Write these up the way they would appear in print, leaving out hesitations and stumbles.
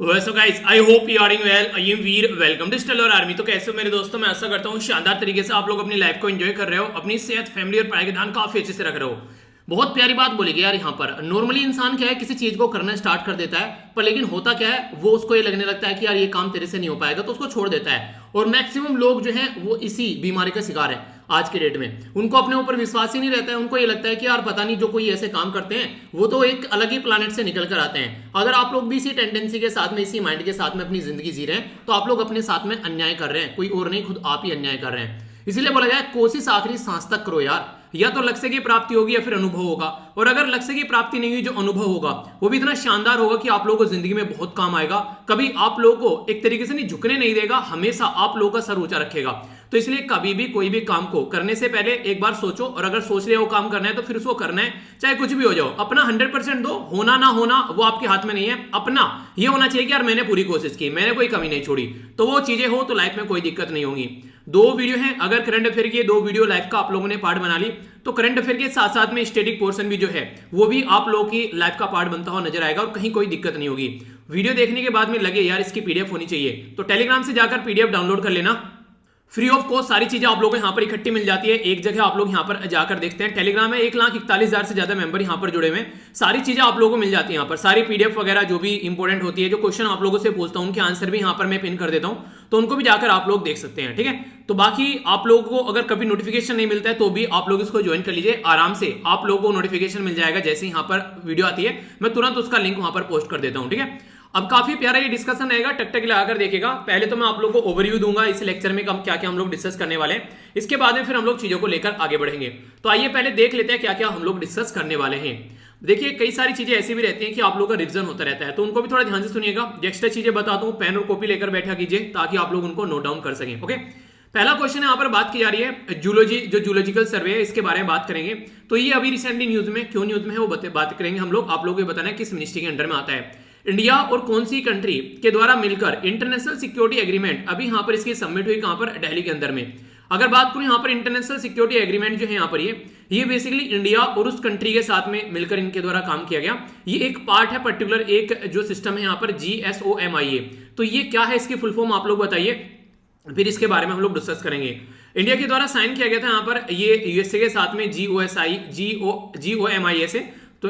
So guys I hope you are doing well. I am Veer, welcome digital और army. तो कैसे हो मेरे दोस्तों, मैं आशा करता हूँ शानदार तरीके से आप लोग अपनी लाइफ को एंजॉय कर रहे हो, अपनी सेहत, फैमिली और पढ़ाई का ध्यान काफी अच्छे से रख रहे हो। बहुत प्यारी बात बोली गई यार यहाँ पर। नॉर्मली इंसान क्या है, किसी चीज को करना स्टार्ट कर देता है, पर लेकिन होता क्या है, वो उसको ये लगने लगता है कि यार ये काम तेरे से नहीं हो पाएगा, तो उसको छोड़ देता है। और मैक्सिमम लोग जो हैं वो इसी बीमारी का शिकार है आज के डेट में। उनको अपने ऊपर विश्वास ही नहीं रहता है। उनको ये लगता है कि यार पता नहीं, जो कोई ऐसे काम करते हैं वो तो एक अलग ही प्लानट से निकल कर आते हैं। अगर आप लोग भी इसी टेंडेंसी के साथ में, इसी माइंड के साथ में अपनी जिंदगी जी रहे हैं, तो आप लोग अपने साथ में अन्याय कर रहे हैं। कोई और नहीं, खुद आप ही अन्याय कर रहे हैं। इसीलिए बोला जाए, कोशिश आखिरी सांस तक करो यार। या तो लक्ष्य की प्राप्ति होगी या फिर अनुभव होगा। और अगर लक्ष्य की प्राप्ति नहीं हुई, जो अनुभव होगा वो भी इतना शानदार होगा कि आप लोगों को जिंदगी में बहुत काम आएगा। कभी आप लोगों को एक तरीके से नहीं झुकने नहीं देगा, हमेशा आप लोगों का सर ऊंचा रखेगा। तो इसलिए कभी भी कोई भी काम को करने से पहले एक बार सोचो, और अगर सोच लिया वो काम करना है तो फिर उसको करना है, चाहे कुछ भी हो जाओ। अपना 100% दो। होना ना होना वो आपके हाथ में नहीं है। अपना ये होना चाहिए कि यार मैंने पूरी कोशिश की, मैंने कोई कमी नहीं छोड़ी। तो वो चीजें हो तो लाइफ में कोई दिक्कत नहीं होगी। दो वीडियो हैं, अगर करंट अफेयर की दो वीडियो लाइफ का आप लोगों ने पार्ट बना ली, तो करंट अफेयर के साथ साथ में स्टैटिक पोर्शन भी जो है वो भी आप लोगों की लाइफ का पार्ट बनता हुआ नजर आएगा, और कहीं कोई दिक्कत नहीं होगी। वीडियो देखने के बाद में लगे यार इसकी पीडीएफ होनी चाहिए, तो टेलीग्राम से जाकर पीडीएफ डाउनलोड कर लेना। फ्री ऑफ कॉस्ट सारी चीजें आप लोगों को यहाँ पर इकट्ठी मिल जाती है। एक जगह आप लोग यहाँ पर जाकर देखते हैं। टेलीग्राम में 1,41,000 से ज्यादा मेंबर यहाँ पर जुड़े हुए हैं। सारी चीजें आप लोगों को मिल जाती है यहाँ पर। सारी पीडीएफ वगैरह जो भी इंपॉर्टेंट होती है, जो क्वेश्चन आप लोगों से पूछता हूँ, उनके आंसर भी यहाँ पर मैं पिन कर देता हूँ, तो उनको भी जाकर आप लोग देख सकते हैं। ठीक है, तो बाकी आप लोगों को अगर कभी नोटिफिकेशन नहीं मिलता है तो भी आप लोग इसको ज्वाइन कर लीजिए आराम से। आप लोगों को नोटिफिकेशन मिल जाएगा जैसे यहाँ पर वीडियो आती है, मैं तुरंत उसका लिंक वहां पर पोस्ट कर देता हूँ। ठीक है, अब काफी प्यारा ये डिस्कशन रहेगा, टक टक लगाकर देखेगा। पहले तो मैं आप लोगों को ओवरव्यू दूंगा इस लेक्चर में क्या क्या हम लोग डिस्कस करने वाले हैं। इसके बाद में फिर हम लोग चीजों को लेकर आगे बढ़ेंगे। तो आइए पहले देख लेते हैं क्या क्या हम लोग डिस्कस करने वाले हैं। देखिए, कई सारी चीजें ऐसी भी रहती हैं कि आप लोगों का रिवीजन होता रहता है, तो उनको भी थोड़ा ध्यान से सुनिएगा। एक्स्ट्रा चीजें बताता हूँ, पेन और कॉपी लेकर बैठा कीजिए ताकि आप लोग उनको नोट डाउन कर सकें। ओके, पहला क्वेश्चन यहाँ पर बात की जा रही है जूलॉजी, जो जूलॉजिकल सर्वे है, इसके बारे में बात करेंगे। तो ये अभी रिसेंटली न्यूज में, क्यों न्यूज में है वो बात करेंगे हम लोग। आप लोगों को बताना है किस मिनिस्ट्री के अंडर में आता है। इंडिया और कौन सी कंट्री के द्वारा मिलकर इंटरनेशनल सिक्योरिटी एग्रीमेंट, अभी यहां पर इसकी सबमिट हुई कहां पर, दिल्ली के अंदर में। अगर बात करूं यहां पर इंटरनेशनल सिक्योरिटी एग्रीमेंट जो है यहाँ पर, ये बेसिकली इंडिया और उस कंट्री के साथ में मिलकर इनके द्वारा काम किया गया। ये एक पार्ट है, पर्टिकुलर एक जो सिस्टम है यहाँ पर, GSOMIA। तो ये क्या है, इसकी फुल फॉर्म आप लोग बताइए, फिर इसके बारे में हम लोग डिस्कस करेंगे। इंडिया के द्वारा साइन किया गया था यहाँ पर, ये यूएसए के साथ में GOMIA से। तो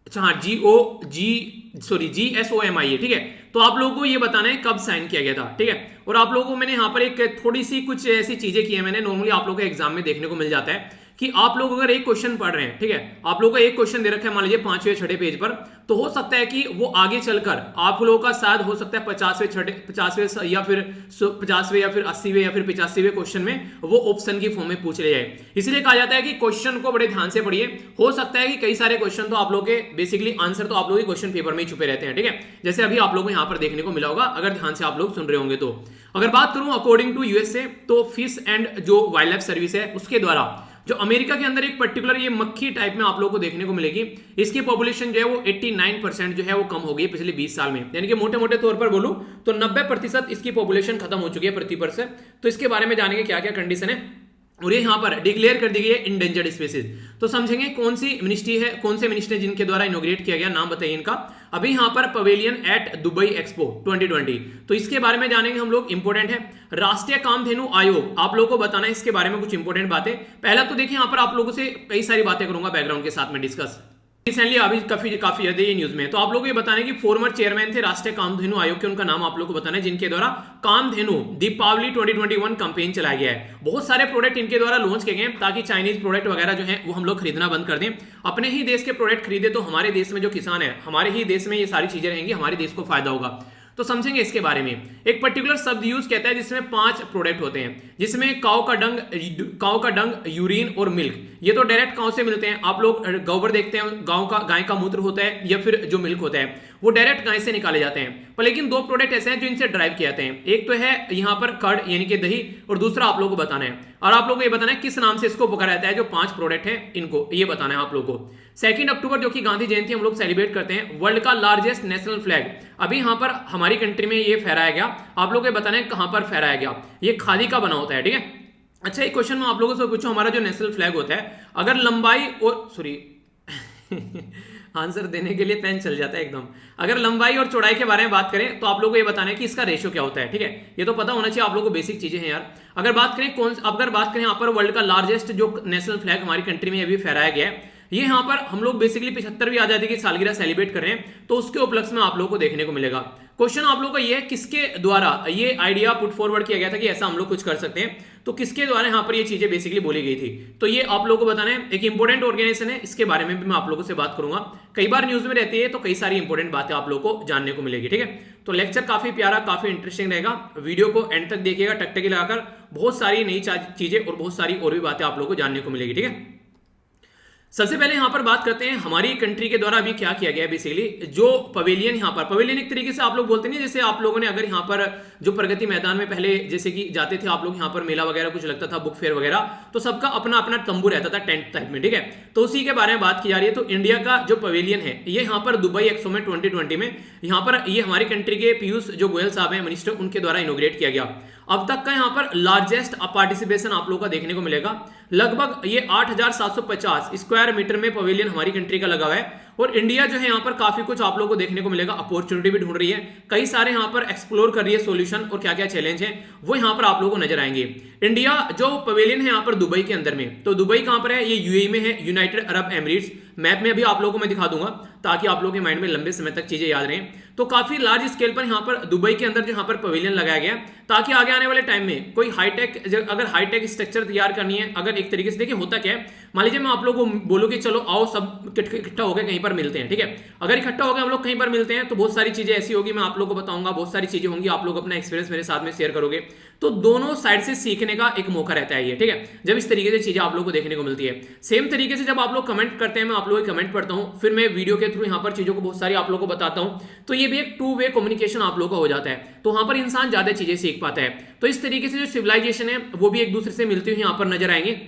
अच्छा हाँ, GSOMIA। ठीक है, तो आप लोगों को ये बताना है कब साइन किया गया था। ठीक है, और आप लोगों को मैंने यहाँ पर एक थोड़ी सी कुछ ऐसी चीजें की है मैंने, नॉर्मली आप लोगों के एग्जाम में देखने को मिल जाता है कि आप लोग अगर एक क्वेश्चन पढ़ रहे हैं, ठीक है, आप लोगों को एक क्वेश्चन दे रखा है मान लीजिए 5वें 6ठे पेज पर, तो हो सकता है कि वो आगे चलकर आप लोगों का शायद हो सकता है 50वें या फिर 50वें या फिर 80वें या फिर 85वें क्वेश्चन में वो ऑप्शन की फॉर्म में पूछ ले जाए। इसलिए कहा जाता है कि क्वेश्चन को बड़े ध्यान से पढ़िए। हो सकता है कि कई सारे क्वेश्चन तो आप लोगों के बेसिकली आंसर तो आप लोगों के क्वेश्चन पेपर में ही छुपे रहते हैं। ठीक है, जैसे अभी आप लोगों को यहाँ पर देखने को मिला होगा, अगर ध्यान से आप लोग सुन रहे होंगे तो। अगर बात करूं अकॉर्डिंग टू यूएसए, तो फिश एंड जो वाइल्ड लाइफ सर्विस है उसके द्वारा जो अमेरिका के अंदर एक पर्टिकुलर ये मक्खी टाइप में आप लोगों को देखने को मिलेगी, इसकी पॉपुलेशन जो है वो 89% जो है वो कम हो गई पिछले 20 साल में। यानी कि मोटे मोटे तौर पर बोलूं तो 90% इसकी पॉपुलेशन खत्म हो चुकी है पृथ्वी पर से। तो इसके बारे में जानेंगे क्या क्या कंडीशन है, और ये यहाँ पर डिक्लेयर कर दी गई है इंडेंजर्ड स्पीसीज। तो समझेंगे कौन सी मिनिस्ट्री है, कौन से मिनिस्ट्री जिनके द्वारा इनोग्रेट किया गया, नाम बताइए इनका। अभी यहाँ पर पवेलियन एट दुबई एक्सपो 2020, तो इसके बारे में जानेंगे हम लोग। इंपॉर्टेंट है राष्ट्रीय कामधेनु आयोग, आप लोगों को बताना है इसके बारे में कुछ इंपॉर्टेंट बातें। पहला तो देखिए यहाँ पर आप लोगों से कई सारी बातें करूंगा बैकग्राउंड के साथ में डिस्कस। रिसेंटली अभी काफी ज्यादा ये न्यूज में, तो आप लोगों को ये बताना है कि फॉर्मर चेयरमैन थे राष्ट्रीय कामधेनु आयोग के, उनका नाम आप लोगों को बताना है, जिनके द्वारा कामधेनु दीपावली 2021 कैंपेन चलाया गया है। बहुत सारे प्रोडक्ट इनके द्वारा लॉन्च किए गए ताकि चाइनीज प्रोडक्ट वगैरह जो है वो हम लोग खरीदना बंद कर दें, अपने ही देश के प्रोडक्ट खरीदे, तो हमारे देश में जो किसान है, हमारे ही देश में ये सारी चीजें रहेंगी, हमारे देश को फायदा होगा। तो समझेंगे इसके बारे में। एक पर्टिकुलर शब्द यूज कहता है जिसमें 5 प्रोडक्ट होते हैं, जिसमें काऊ का डंग, यूरिन और मिल्क। ये तो डायरेक्ट काऊ से मिलते हैं। आप लोग गोबर देखते हैं, गाय का मूत्र होता है या फिर जो मिल्क होता है वो डायरेक्ट गाय से निकाले जाते हैं। पर लेकिन 2 प्रोडक्ट ऐसे हैं जो इनसे ड्राइव किए जाते हैं। एक तो है यहाँ पर कर्ड यानी कि दही, और दूसरा आप लोगों को बताना है, और आप लोगों को ये बताना है किस नाम से इसको पुकारा जाता है। जो 5 प्रोडक्ट है इनको ये बताना है आप लोगों को। 2 अक्टूबर जो कि गांधी जयंती हम लोग सेलिब्रेट करते हैं, वर्ल्ड का लार्जेस्ट नेशनल फ्लैग अभी यहाँ पर हमारी कंट्री में ये फहराया गया। आप लोगों को बताना है कहां पर फहराया गया। ये खादी का बना होता है। ठीक है, अच्छा एक क्वेश्चन मैं आप लोगों से पूछूं, हमारा जो नेशनल फ्लैग होता है, अगर लंबाई और आंसर देने के लिए पेन चल जाता है एकदम। अगर लंबाई और चौड़ाई के बारे में बात करें तो आप लोगों को ये बताना है कि इसका रेशियो क्या होता है, ठीक है। ये तो पता होना चाहिए आप लोगों को, बेसिक चीजें हैं यार। अगर बात करें यहाँ पर वर्ल्ड का लार्जेस्ट जो नेशनल फ्लैग हमारी कंट्री में अभी फहराया गया है, ये यहाँ पर हम लोग बेसिकली 75वीं आजादी की सालगिरह सेलिब्रेट कर रहे हैं, तो उसके उपलक्ष्य में आप लोगों को देखने को मिलेगा। क्वेश्चन आप लोगों का ये है किसके द्वारा ये आइडिया पुट फॉरवर्ड किया गया था कि ऐसा हम लोग कुछ कर सकते हैं, तो किसके द्वारा यहाँ पर ये चीजें बेसिकली बोली गई थी, तो ये आप लोगों को बताना है। एक इंपॉर्टेंट ऑर्गेनाइजेशन है, इसके बारे में भी मैं आप लोगों से बात करूंगा। कई बार न्यूज में रहती है, तो कई सारी इंपॉर्टेंट बातें आप लोगों को जानने को मिलेगी, ठीक है। तो लेक्चर काफी प्यारा, काफी इंटरेस्टिंग रहेगा, वीडियो को एंड तक देखिएगा टकटकी लगाकर। बहुत सारी नई चीजें और बहुत सारी और भी बातें आप लोगों को जानने को मिलेगी, ठीक है। सबसे पहले यहां पर बात करते हैं हमारी कंट्री के द्वारा अभी क्या किया गया है। बेसिकली जो पवेलियन, यहां पर पवेलियन एक तरीके से आप लोग बोलते नहीं, जैसे आप लोगों ने अगर यहां पर जो प्रगति मैदान में पहले जैसे कि जाते थे आप लोग, यहां पर मेला वगैरह कुछ लगता था, बुक फेयर वगैरह, तो सबका अपना अपना तंबू रहता था टेंट टाइप में, ठीक है। तो उसी के बारे में बात की जा रही है। तो इंडिया का जो पवेलियन है ये यहाँ पर दुबई एक्सपो में 2020 में यहाँ पर ये हमारी कंट्री के पीयूष जो गोयल साहब हैं मिनिस्टर, उनके द्वारा इनोग्रेट किया गया। अब तक का यहाँ पर लार्जेस्ट पार्टिसिपेशन आप लोगों का देखने को मिलेगा। लगभग ये 8750 स्क्वायर मीटर में पवेलियन हमारी कंट्री का लगा हुआ है। और इंडिया जो है यहाँ पर काफी कुछ आप लोगों को देखने को मिलेगा, अपॉर्चुनिटी भी ढूंढ रही है, कई सारे यहाँ पर एक्सप्लोर कर रही है सॉल्यूशन, और क्या क्या चैलेंज है वो यहाँ पर आप लोगों को नजर आएंगे। इंडिया जो पवेलियन है यहाँ पर दुबई के अंदर में, तो दुबई कहां पर है, ये यूएई में है, यूनाइटेड अरब एमिरेट्स। मैप में अभी आप लोगों को मैं दिखा दूंगा ताकि आप लोगों के माइंड में लंबे समय तक चीजें याद रहें। तो काफी लार्ज स्केल पर यहाँ पर दुबई के अंदर जो यहाँ पर पवेलियन लगाया गया, ताकि आगे आने वाले टाइम में कोई हाईटेक, अगर हाईटेक स्ट्रक्चर तैयार करनी है, अगर एक तरीके से देखिए होता क्या है, मान लीजिए मैं आप लोगों को बोलूं कि चलो आओ सब इकट्ठा होकर कहीं पर मिलते हैं, ठीक है। अगर इकट्ठा होकर हम लोग कहीं पर मिलते हैं तो बहुत सारी चीजें ऐसी होगी, मैं आप लोगों को बताऊंगा, बहुत सारी चीजें होंगी, आप लोग अपना एक्सपीरियंस मेरे साथ में शेयर करोगे, तो दोनों साइड से सीखने का एक मौका रहता है ये, ठीक है। जब इस तरीके से चीजें आप लोगों को देखने को मिलती है, सेम तरीके से जब आप लोग कमेंट करते हैं, मैं आप लोगों के कमेंट पढ़ता हूं, फिर मैं वीडियो के थ्रू यहाँ पर चीजों को बहुत सारी आप लोगों को बताता हूं, तो ये भी एक टू वे कम्युनिकेशन आप लोगों का हो जाता है, तो वहां पर इंसान ज्यादा चीजें सीख पाता है। तो इस तरीके से जो सिविलाइजेशन है वो भी एक दूसरे से मिलती हुई यहाँ पर नजर आएंगे,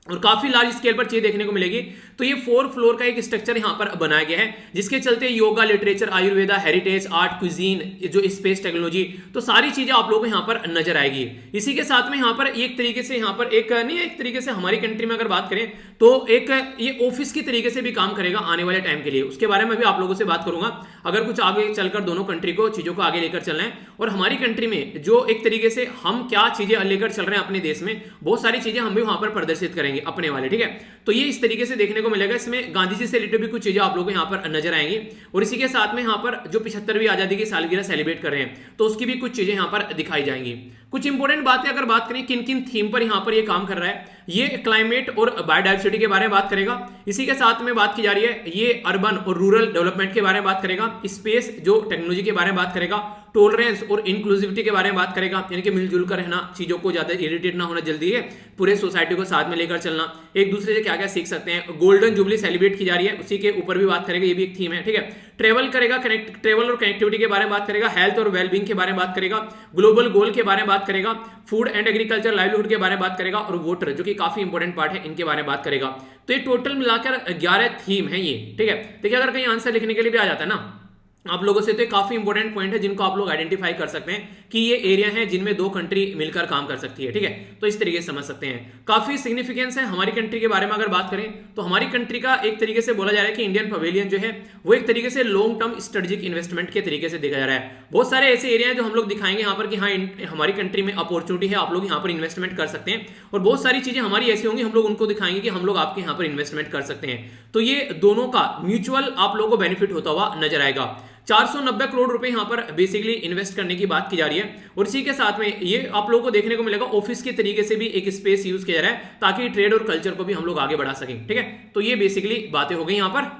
और काफी लार्ज स्केल पर चीज देखने को मिलेगी। तो ये 4 फ्लोर का एक स्ट्रक्चर यहां पर बनाया गया है, जिसके चलते yoga, literature, Ayurveda, heritage, art, cuisine, जो स्पेस टेक्नोलॉजी, तो सारी चीजें आप लोगों को यहां पर नजर आएगी। इसी के साथ में यहां पर एक तरीके से यहां पर एक नहीं, एक तरीके से हमारी कंट्री में अगर बात करें तो एक ये ऑफिस की तरीके से भी काम करेगा आने वाले टाइम के लिए, उसके बारे में भी आप लोगों से बात करूंगा। अगर कुछ आगे चलकर दोनों कंट्री को चीजों को आगे लेकर चलना है, और हमारी कंट्री में जो एक तरीके से हम क्या चीजें लेकर चल रहे हैं अपने देश में, बहुत सारी चीजें हम भी वहां पर प्रदर्शित करेंगे अपने वाले, ठीक है। तो ये इस तरीके से देखने को मिलेगा। इसमें गांधी जी से रिलेटेड भी कुछ चीजें आप लोगों को यहाँ पर नजर आएंगी, और इसी के साथ में यहाँ पर जो 75वीं आजादी की सालगिरह सेलिब्रेट कर रहे हैं, तो उसकी भी कुछ चीजें यहाँ पर दिखाई जाएंगी। कुछ इंपॉर्टेंट बातें अगर बात करें किन किन थीम पर यहाँ पर ये काम कर रहा है, ये क्लाइमेट और बायोडाइवर्सिटी के बारे में बात करेगा। इसी के साथ में बात की जा रही है ये अर्बन और रूरल डेवलपमेंट के बारे में बात करेगा, स्पेस जो टेक्नोलॉजी के बारे में बात करेगा, टॉलरेंस और इंक्लूसिविटी के बारे में बात करेगा, यानी कि मिलजुल कर रहना, चीजों को ज्यादा इरिटेट ना होना, जल्दी है पूरे सोसाइटी को साथ में लेकर चलना, एक दूसरे से क्या क्या सीख सकते हैं। गोल्डन जुबली सेलिब्रेट की जा रही है, उसी के ऊपर भी बात करेगा, ये भी एक थीम है, ठीक है। ट्रेवल करेगा, ट्रेवल और कनेक्टिविटी के बारे में बात करेगा, हेल्थ और वेलबींग के बारे में बात करेगा, ग्लोबल गोल के बारे में बात करेगा, फूड एंड एग्रीकल्चर लाइवलीहुड के बारे में बात करेगा, और वाटर जो कि काफी इंपॉर्टेंट पार्ट है, इनके बारे में बात करेगा। तो ये टोटल मिलाकर 11 थीम है ये, ठीक है। देखिए अगर कहीं आंसर लिखने के लिए भी आ जाता है ना आप लोगों से, तो काफी इंपॉर्टेंट पॉइंट है जिनको आप लोग आइडेंटिफाई कर सकते हैं कि ये एरिया है जिनमें 2 कंट्री मिलकर काम कर सकती है, ठीक है। तो इस तरीके से समझ सकते हैं, काफी सिग्निफिकेंस है हमारी कंट्री के बारे में। अगर बात करें तो हमारी कंट्री का एक तरीके से बोला जा रहा है कि इंडियन पवेलियन जो है वो एक तरीके से लॉन्ग टर्म स्ट्रेटेजिक इन्वेस्टमेंट के तरीके से देखा जा रहा है। बहुत सारे ऐसे एरिया हैं जो हम लोग दिखाएंगे यहाँ पर कि हाँ हमारी कंट्री में अपॉर्चुनिटी है, आप लोग यहाँ पर इन्वेस्टमेंट कर सकते हैं, और बहुत सारी चीजें हमारी ऐसी होंगी हम लोग उनको दिखाएंगे कि हम लोग आपके यहाँ पर इन्वेस्टमेंट कर सकते हैं। तो ये दोनों का म्यूचुअल आप लोगों को बेनिफिट होता हुआ नजर आएगा। 490 करोड़ रुपए यहां पर बेसिकली इन्वेस्ट करने की बात की जा रही है, और इसी के साथ में ये आप लोगों को देखने को मिलेगा ऑफिस के तरीके से भी एक स्पेस यूज किया जा रहा है, ताकि ट्रेड और कल्चर को भी हम लोग आगे बढ़ा सकें, ठीक है। तो ये बेसिकली बातें हो गई यहां पर।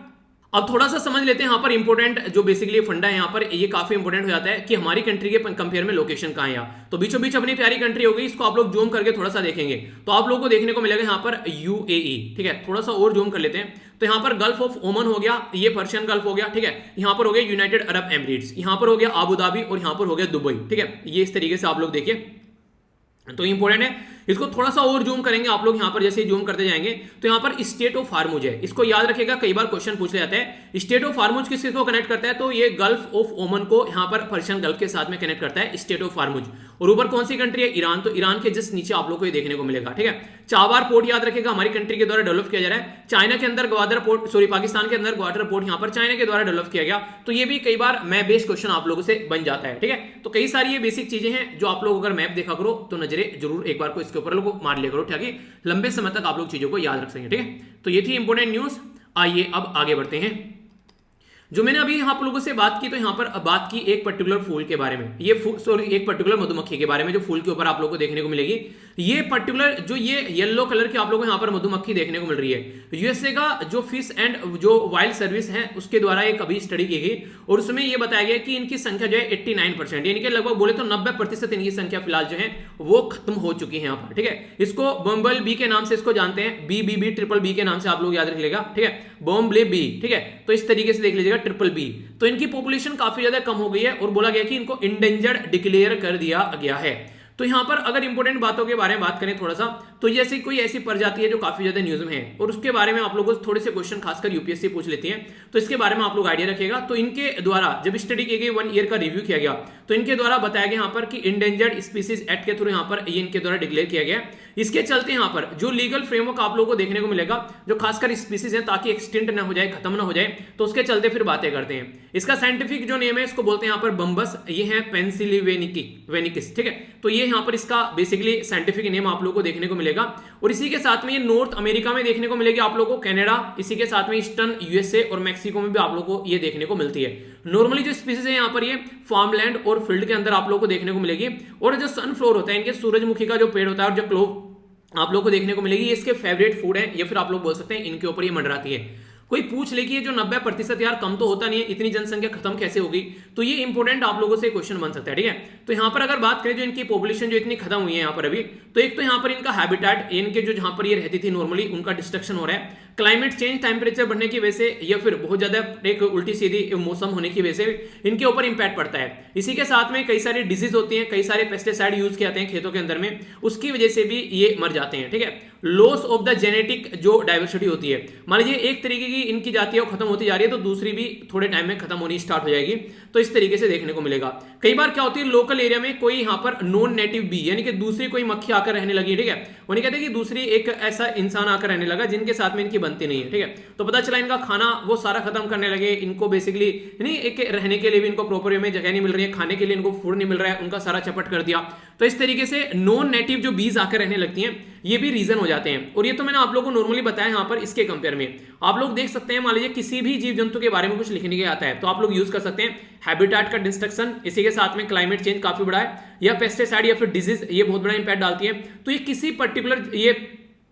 अब थोड़ा सा समझ लेते हैं यहाँ पर इंपॉर्टेंट जो बेसिकली फंडा है, यहाँ पर ये काफी इंपॉर्टेंट हो जाता है कि हमारी कंट्री के कंपेयर में लोकेशन कहाँ है यहाँ। तो बीचों बीच अपनी प्यारी कंट्री हो गई, इसको आप लोग जूम करके थोड़ा सा देखेंगे तो आप लोगों को देखने को मिलेगा यहाँ पर यूएई, ठीक है। थोड़ा सा और जूम कर लेते हैं तो यहाँ पर गल्फ ऑफ ओमन हो गया, ये पर्शियन गल्फ हो गया, ठीक है। यहाँ पर हो गया यूनाइटेड अरब एमिरेट्स, यहाँ पर हो गया आबू धाबी, और यहाँ पर हो गया दुबई, ठीक है। ये इस तरीके से आप लोग देखिए, तो इंपॉर्टेंट है। इसको थोड़ा सा और जूम करेंगे आप लोग, यहां पर जैसे जूम करते जाएंगे तो यहां पर स्टेट ऑफ हार्मुज है, इसको याद रखिएगा, कई बार क्वेश्चन पूछ जाता है। स्टेट ऑफ हार्मुज किसको कनेक्ट करता है, तो ये गल्फ ऑफ ओमन को यहां पर पर्शियन गल्फ के साथ में कनेक्ट करता है स्टेट ऑफ हार्मुज। और ऊपर कौन सी कंट्री है, ईरान, तो ईरान के जस्ट नीचे आप लोग को ये देखने को मिलेगा, ठीक है। चाबार पोर्ट याद रखिएगा, हमारी कंट्री के द्वारा डेवलप किया जा रहा है। चाइना के अंदर ग्वादर पोर्ट, सॉरी पाकिस्तान के अंदर ग्वादर पोर्ट यहां पर चाइना के द्वारा डेवलप किया गया। तो ये भी कई बार मैप बेस्ड क्वेश्चन आप लोगों से बन जाता है, ठीक है। तो कई सारी ये बेसिक चीजें हैं जो आप लोग अगर मैप देखा करो तो नजरें जरूर एक बार को इसके ऊपर लोग मार लिया करो, ठीक है, लंबे समय तक आप लोग चीजों को याद रख सकेंगे, ठीक है। तो ये थी इंपोर्टेंट न्यूज। आइए अब आगे बढ़ते हैं। जो मैंने अभी आप लोगों से बात की, तो यहां पर बात की एक पर्टिकुलर फूल के बारे में, ये सॉरी एक पर्टिकुलर मधुमक्खी के बारे में जो फूल के ऊपर आप लोगों को देखने को मिलेगी। ये पर्टिकुलर जो ये येलो कलर की आप लोगों को यहां पर मधुमक्खी देखने को मिल रही है, यूएसए का जो फिश एंड जो वाइल्ड सर्विस है उसके द्वारा एक अभी स्टडी की गई और उसमें यह बताया गया कि इनकी संख्या जो है 89%, यानी कि लगभग बोले तो 90% इनकी संख्या फिलहाल जो है वो खत्म हो चुकी है यहाँ पर, ठीक है। इसको बम्बल बी के नाम से इसको जानते हैं, बी ट्रिपल बी के नाम से आप लोग याद रख लेगा, ठीक है, बॉम्बले बी, ठीक है। तो इस तरीके से देख लीजिएगा ट्रिपल बी। तो इनकी पॉपुलेशन काफी ज्यादा कम हो गई है और बोला गया कि इनको इंडेंजर्ड डिक्लेयर कर दिया गया है। तो यहां पर अगर इंपॉर्टेंट बातों के बारे में बात करें थोड़ा सा, तो जैसे कोई ऐसी प्रजाति है जो काफी ज्यादा न्यूज में है और उसके बारे में आप लोगों से थोड़े से क्वेश्चन खासकर यूपीएससी पूछ लेती है, तो इसके बारे में आप लोग आइडिया रखिएगा। तो इनके द्वारा जब स्टडी की गई, 1 ईयर का रिव्यू किया गया, तो इनके द्वारा बताया गया यहाँ पर कि इंडेंजर्ड स्पीसीज एक्ट के थ्रू यहाँ पर ये इनके द्वारा डिक्लेयर किया गया। इसके चलते यहाँ पर जो लीगल फ्रेमवर्क आप लोगों को देखने को मिलेगा, जो खासकर स्पीसीज है ताकि एक्सटिंक्ट ना हो जाए, खत्म ना हो जाए, तो उसके चलते फिर बातें करते हैं। इसका साइंटिफिक जो नेम है इसको बोलते हैं यहाँ पर बम्बस, ये है पेंसिलिवेनिकिस, ठीक है। तो ये यहाँ पर इसका बेसिकली साइंटिफिक नेम आप लोगों को देखने को मिलेगा। और इसी के साथ में ये नॉर्थ अमेरिका में देखने को मिलेगी आप लोगों को, कनाडा, इसी के साथ में ईस्टर्न यूएसए और मैक्सिको में भी आप लोगों को ये देखने को मिलती है। नॉर्मली जो स्पीसीज है यहाँ पर ये फार्मलैंड और फील्ड के अंदर आप लोगों को देखने को मिलेगी। और जो सनफ्लावर होता है, इनके सूरजमुखी का जो पेड़ होता है और जो क्लोव आप लोगों को देखने को मिलेगी, ये इसके फेवरेट फूड है, या फिर आप लोग बोल सकते हैं इनके ऊपर ये मंडराती है। कोई पूछ ले कि ये जो 90% यार कम तो होता नहीं है, इतनी जनसंख्या खत्म कैसे होगी, तो ये इंपॉर्टेंट आप लोगों से क्वेश्चन बन सकता है, ठीक है। तो यहाँ पर अगर बात करें जो इनकी पॉपुलेशन जो इतनी खत्म हुई है यहाँ पर अभी, तो एक तो यहाँ पर इनका हैबिटेट, इनके जो जहां पर ये रहती थी नॉर्मली, उनका डिस्ट्रक्शन हो रहा है। क्लाइमेट चेंज, टेम्परेचर बढ़ने की वजह से, या फिर बहुत ज्यादा एक उल्टी सीधी मौसम होने की वजह से इनके ऊपर इंपैक्ट पड़ता है। इसी के साथ में कई सारी डिजीज होती हैं, कई सारे पेस्टिसाइड यूज किए जाते हैं खेतों के अंदर में, उसकी वजह से भी ये मर जाते हैं, ठीक है। लॉस ऑफ द जेनेटिक जो डाइवर्सिटी होती है, मान लीजिए एक तरीके की इनकी जातियां खत्म होती जा रही है तो दूसरी भी थोड़े टाइम में खत्म होनी स्टार्ट हो जाएगी। तो इस तरीके से देखने को मिलेगा। कई बार क्या होती है, लोकल एरिया में कोई यहाँ पर नॉन नेटिव बी, यानी कि दूसरी कोई मक्खी आकर रहने लगी, ठीक है, उन्हें कहते हैं कि दूसरी एक ऐसा इंसान आकर रहने लगा जिनके साथ में इनकी बनती नहीं है, ठीक है। तो पता चला इनका खाना वो सारा खत्म करने लगे, इनको बेसिकली यानी एक रहने के लिए भी इनको प्रॉपर वे में जगह नहीं मिल रही है, खाने के लिए इनको फूड नहीं मिल रहा है, उनका सारा चपट कर दिया। तो इस तरीके से नॉन नेटिव जो बीज आकर रहने लगती हैं, ये भी रीजन हो जाते हैं। और ये तो मैंने आप लोगों को नॉर्मली बताया यहाँ पर, इसके कंपेयर में आप लोग देख सकते हैं, मान लीजिए किसी भी जीव जंतु के बारे में कुछ लिखने के आता है तो आप लोग यूज कर सकते हैं हैबिटेट का डिस्ट्रक्शन, इसी के साथ में क्लाइमेट चेंज काफी बड़ा है, या पेस्टिसाइड या फिर डिजीज, ये बहुत बड़ा इंपैक्ट डालती है। तो ये किसी पर्टिकुलर ये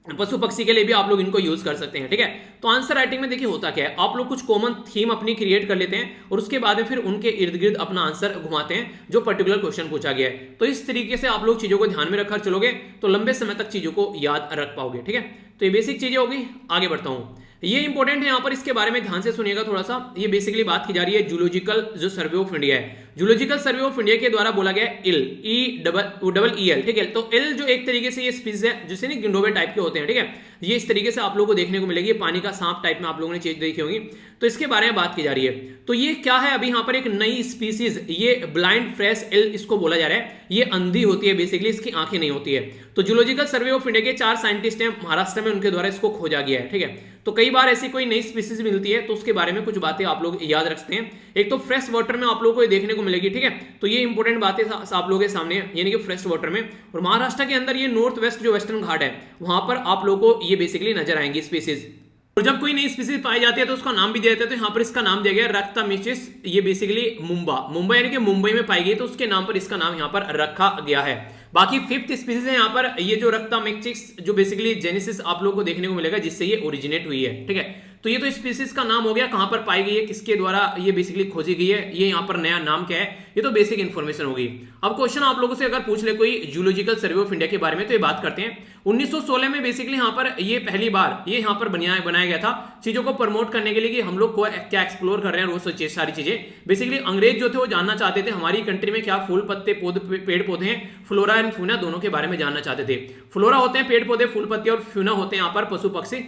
पशु पक्षी के लिए भी आप लोग इनको यूज कर सकते हैं, ठीक है। तो आंसर राइटिंग में देखिए होता क्या है, आप लोग कुछ कॉमन थीम अपनी क्रिएट कर लेते हैं और उसके बाद में फिर उनके इर्द गिर्द अपना आंसर घुमाते हैं जो पर्टिकुलर क्वेश्चन पूछा गया है। तो इस तरीके से आप लोग चीजों को ध्यान में रखकर चलोगे तो लंबे समय तक चीजों को याद रख पाओगे, ठीक है। तो ये बेसिक चीजें होगी। आगे बढ़ता हूं, ये इंपॉर्टेंट है यहाँ पर, इसके बारे में ध्यान से सुनिएगा थोड़ा सा। ये बेसिकली बात की जा रही है जूलॉजिकल जो सर्वे ऑफ इंडिया है, जूलॉजिकल सर्वे ऑफ इंडिया के द्वारा बोला गया EEL, ठीक है। तो एल जो एक तरीके से ये स्पीसीज है जिसे नहीं गिंडोवे टाइप के होते हैं, ठीक है, ये इस तरीके से आप लोगों को देखने को मिलेगी, पानी का सांप टाइप में आप लोगों ने चीज देखी होगी। तो इसके बारे में बात की जा रही है। तो ये क्या है, अभी यहाँ पर एक नई स्पीसीज, ये ब्लाइंड फ्रेश एल इसको बोला जा रहा है। ये अंधी होती है बेसिकली, इसकी आंखें नहीं होती है। तो जूलॉजिकल सर्वे ऑफ इंडिया के 4 साइंटिस्ट हैं महाराष्ट्र में, उनके द्वारा इसको खोजा गया है, ठीक है। तो कई बार ऐसी कोई नई स्पीसीज मिलती है तो उसके बारे में कुछ बातें आप लोग याद रखते हैं। एक तो फ्रेश वाटर में आप लोगों को ये देखने को मिलेगी, ठीक है। तो ये इंपॉर्टेंट बातें आप लोगों के सामने, यानी कि फ्रेश वाटर में, और महाराष्ट्र के अंदर ये नॉर्थ वेस्ट जो वेस्टर्न घाट है वहां पर आप लोगों को ये बेसिकली नजर आएंगी स्पीसीज। और जब कोई नई स्पीसीज पाई जाती है तो उसका नाम भी दिया जाता है। तो यहाँ पर इसका नाम दिया गया रक्तामिचिस, ये बेसिकली मुंबई यानी कि मुंबई में पाई गई, तो उसके नाम पर इसका नाम यहाँ पर रखा गया है। बाकी 5th स्पीसीज है यहाँ पर, ये जो रक्तामिचिस जो बेसिकली जेनेसिस आप लोगों को देखने को मिलेगा जिससे ये ओरिजिनेट हुई है, ठीक है। तो ये तो स्पीसीज का नाम हो गया, कहां पर पाई गई है, किसके द्वारा ये बेसिकली खोजी गई है, ये यहाँ पर नया नाम क्या है, ये तो बेसिक इन्फॉर्मेशन होगी। अब क्वेश्चन आप लोगों से अगर पूछ ले कोई जूलॉजिकल सर्वे ऑफ इंडिया के बारे में, तो ये बात करते हैं 1916 में बेसिकली यहाँ पर ये पहली बार ये यहाँ पर बनाया गया था चीजों को प्रमोट करने के लिए कि हम लोग को क्या एक्सप्लोर कर रहे हैं, वो सारी चीजें बेसिकली अंग्रेज जो थे वो जानना चाहते थे हमारी कंट्री में क्या फूल पत्ते पेड़ पौधे हैं, फ्लोरा एंड फ्यूना दोनों के बारे में जानना चाहते थे। फ्लोरा होते हैं पेड़ पौधे फूल पत्ते और फ्यूना होते हैं यहाँ पर पशु पक्षी,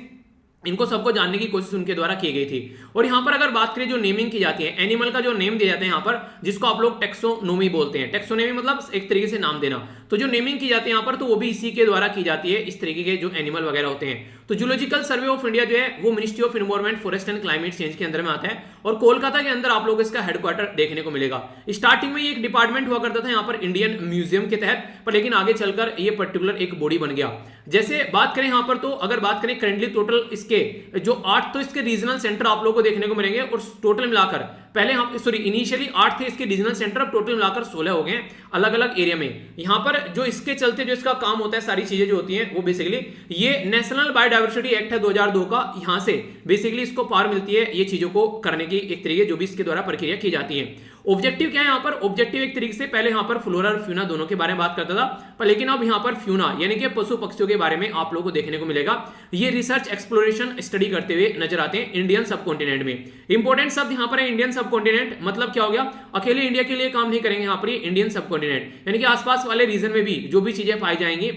इनको सबको जानने की कोशिश उनके द्वारा की गई थी। और यहाँ पर अगर बात करें जो नेमिंग की जाती है, एनिमल का जो नेम दिया जाता है यहाँ पर, जिसको आप लोग टेक्सोनोमी बोलते हैं, टेक्सोनोमी मतलब एक तरीके से नाम देना, तो जो नेमिंग की जाती है यहाँ पर तो वो भी इसी के द्वारा की जाती है, इस तरीके के जो एनिमल वगैरह होते हैं। तो जूलॉजिकल सर्वे ऑफ इंडिया जो है वो ministry of environment forest and climate change के अंदर में आता है और कोलकाता के अंदर आप लोग इसका हेडक्वार्टर देखने को मिलेगा। स्टार्टिंग में ये एक डिपार्टमेंट हुआ करता था यहाँ पर इंडियन म्यूजियम के तहत, पर लेकिन आगे चलकर ये पर्टिकुलर एक बॉडी बन गया। जैसे बात करें यहाँ पर, तो अगर बात करें करंटली टोटल इसके जो 8 तो इसके रीजनल सेंटर आप लोगों को देखने को मिलेंगे और टोटल मिलाकर पहले हम इनिशियली 8 थे इसके रीजनल सेंटर, अब टोटल मिलाकर 16 हो गए अलग अलग एरिया में। यहाँ पर जो इसके चलते जो इसका काम होता है, सारी चीजें जो होती हैं वो बेसिकली ये नेशनल बायोडायवर्सिटी एक्ट है 2002 का, यहाँ से बेसिकली इसको पावर मिलती है ये चीजों को करने की एक तरीके जो भी इसके द्वारा प्रक्रिया की जाती है। ऑब्जेक्टिव क्या है यहाँ पर, ऑब्जेक्टिव एक तरीके से पहले यहाँ पर फ्लोरा और फ्यूना दोनों के बारे में बात करता था, पर लेकिन अब यहाँ पर फ्यूना यानी कि पशु पक्षियों के बारे में आप लोगों को देखने को मिलेगा। ये रिसर्च एक्सप्लोरेशन स्टडी करते हुए नजर आते हैं इंडियन सब कॉन्टिनेंट में। इंपॉर्टेंट शब्द यहाँ पर है इंडियन सब कॉन्टिनेंट, मतलब क्या हो गया, अकेले इंडिया के लिए काम नहीं करेंगे यहाँ पर इंडियन सब कॉन्टिनेंट, यानी कि आसपास वाले रीजन में भी जो भी चीजें पाई जाएंगी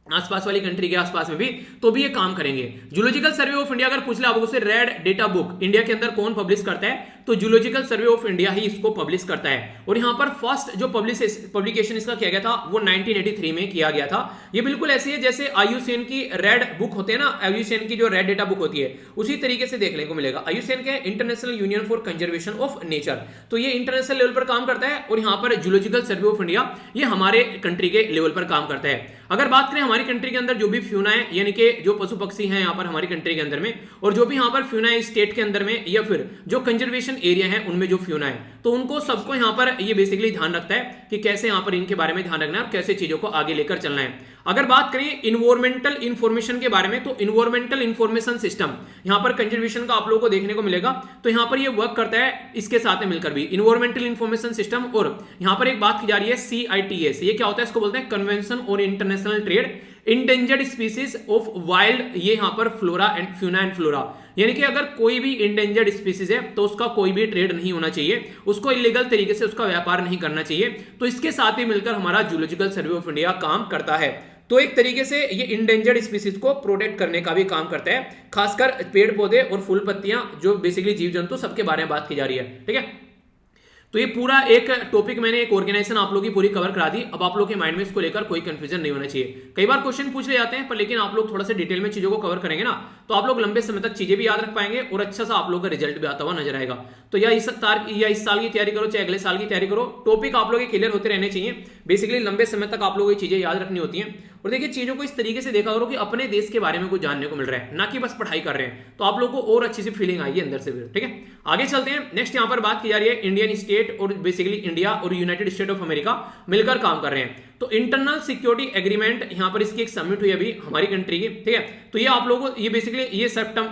आसपास वाली कंट्री के आसपास में भी, तो भी ये काम करेंगे। जूलॉजिकल सर्वे ऑफ इंडिया अगर पूछ ले आपको से रेड डेटा बुक इंडिया के अंदर कौन पब्लिश करता है, तो जूलॉजिकल सर्वे ऑफ इंडिया ही इसको पब्लिश करता है। और यहाँ पर फर्स्ट जो पब्लिकेशन इसका किया गया था वो 1983 में किया गया था। ये बिल्कुल ऐसी है जैसे IUCN की रेड बुक होते हैं ना, IUCN की जो रेड डेटा बुक होती है उसी तरीके से देखने को मिलेगा। IUCN क्या है, international union for conservation of nature, तो ये इंटरनेशनल लेवल पर काम करता है और यहाँ पर जूलॉजिकल सर्वे ऑफ इंडिया ये हमारे कंट्री के लेवल पर काम करता है। अगर बात करें हमारी कंट्री के अंदर जो भी फ्यूना है यानी कि जो पशु पक्षी हैं यहाँ पर हमारी कंट्री के अंदर में, और जो भी यहाँ पर फ्यूना है स्टेट के अंदर में या फिर जो कंजर्वेशन एरिया है उनमें जो फ्यूना है, तो उनको सबको यहाँ पर ये बेसिकली ध्यान रखता है कि कैसे यहाँ पर इनके बारे में ध्यान रखना है और कैसे चीजों को आगे लेकर चलना है। अगर बात करें इन्वायरमेंटल इंफॉर्मेशन के बारे में, तो इन्वायरमेंटल इंफॉर्मेशन सिस्टम यहाँ पर कंजर्वेशन का आप लोगों को देखने को मिलेगा, तो यहाँ पर ये वर्क करता है इसके साथ में मिलकर भी इन्वायरमेंटल इंफॉर्मेशन सिस्टम। और यहाँ पर एक बात की जा रही है CITES, ये क्या होता है, इसको बोलते हैं कन्वेंशन और international trade endangered species of wild, ये यहाँ पर flora and fauna and flora, यानी कि अगर कोई भी इंडेंजर्ड स्पीसीज है तो उसका कोई भी ट्रेड नहीं होना चाहिए, उसको इलीगल तरीके से उसका व्यापार नहीं करना चाहिए। तो इसके साथ ही मिलकर हमारा जूलॉजिकल सर्वे ऑफ इंडिया काम करता है। तो एक तरीके से ये इंडेंजर्ड स्पीसीज को प्रोटेक्ट करने का भी काम करता है, खासकर पेड़ पौधे और फूल पत्तियां जो बेसिकली जीव जंतु सबके बारे में बात की जा रही है। ठीक है, तो ये पूरा एक टॉपिक मैंने एक ऑर्गेनाइजेशन आप लोगों की पूरी कवर करा दी। अब आप लोग के माइंड में इसको लेकर कोई कंफ्यूजन नहीं होना चाहिए। कई बार क्वेश्चन पूछ ले जाते हैं, पर लेकिन आप लोग थोड़ा सा डिटेल में चीजों को कवर करेंगे ना, तो आप लोग लंबे समय तक चीजें भी याद रख पाएंगे और अच्छा सा आप लोग का रिजल्ट भी आता हुआ नजर आएगा। तो या इस साल की तैयारी करो चाहे अगले साल की तैयारी करो, टॉपिक आप लोग क्लियर होते रहने चाहिए। बेसिकली लंबे समय तक आप लोगों को चीजें याद रखनी होती हैं। और देखिए चीजों को इस तरीके से देखा करो कि अपने देश के बारे में कुछ जानने को मिल रहा है, ना कि बस पढ़ाई कर रहे हैं, तो आप लोग को और अच्छी सी फीलिंग आएगी अंदर से। ठीक है, आगे चलते हैं। नेक्स्ट यहाँ पर बात की जा रही है इंडियन स्टेट और बेसिकली इंडिया और यूनाइटेड स्टेट ऑफ अमेरिका मिलकर काम कर रहे हैं। तो इंटरनल सिक्योरिटी एग्रीमेंट यहाँ पर इसकी एक समिट हुई अभी हमारी कंट्री की। ठीक है, तो ये आप लोगों को ये बेसिकली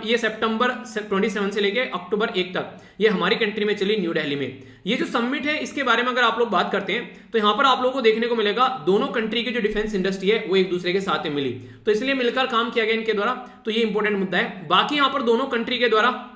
ये सितंबर 27 से लेके अक्टूबर 1 तक ये हमारी कंट्री में चली न्यू दिल्ली में। ये जो समिट है इसके बारे में अगर आप लोग बात करते हैं तो यहाँ पर आप लोगों को देखने को मिलेगा दोनों कंट्री की जो डिफेंस इंडस्ट्री है वो एक दूसरे के साथ में मिली, तो इसलिए मिलकर काम किया गया इनके द्वारा। तो ये इंपॉर्टेंट मुद्दा है। बाकी यहाँ पर दोनों कंट्री के द्वारा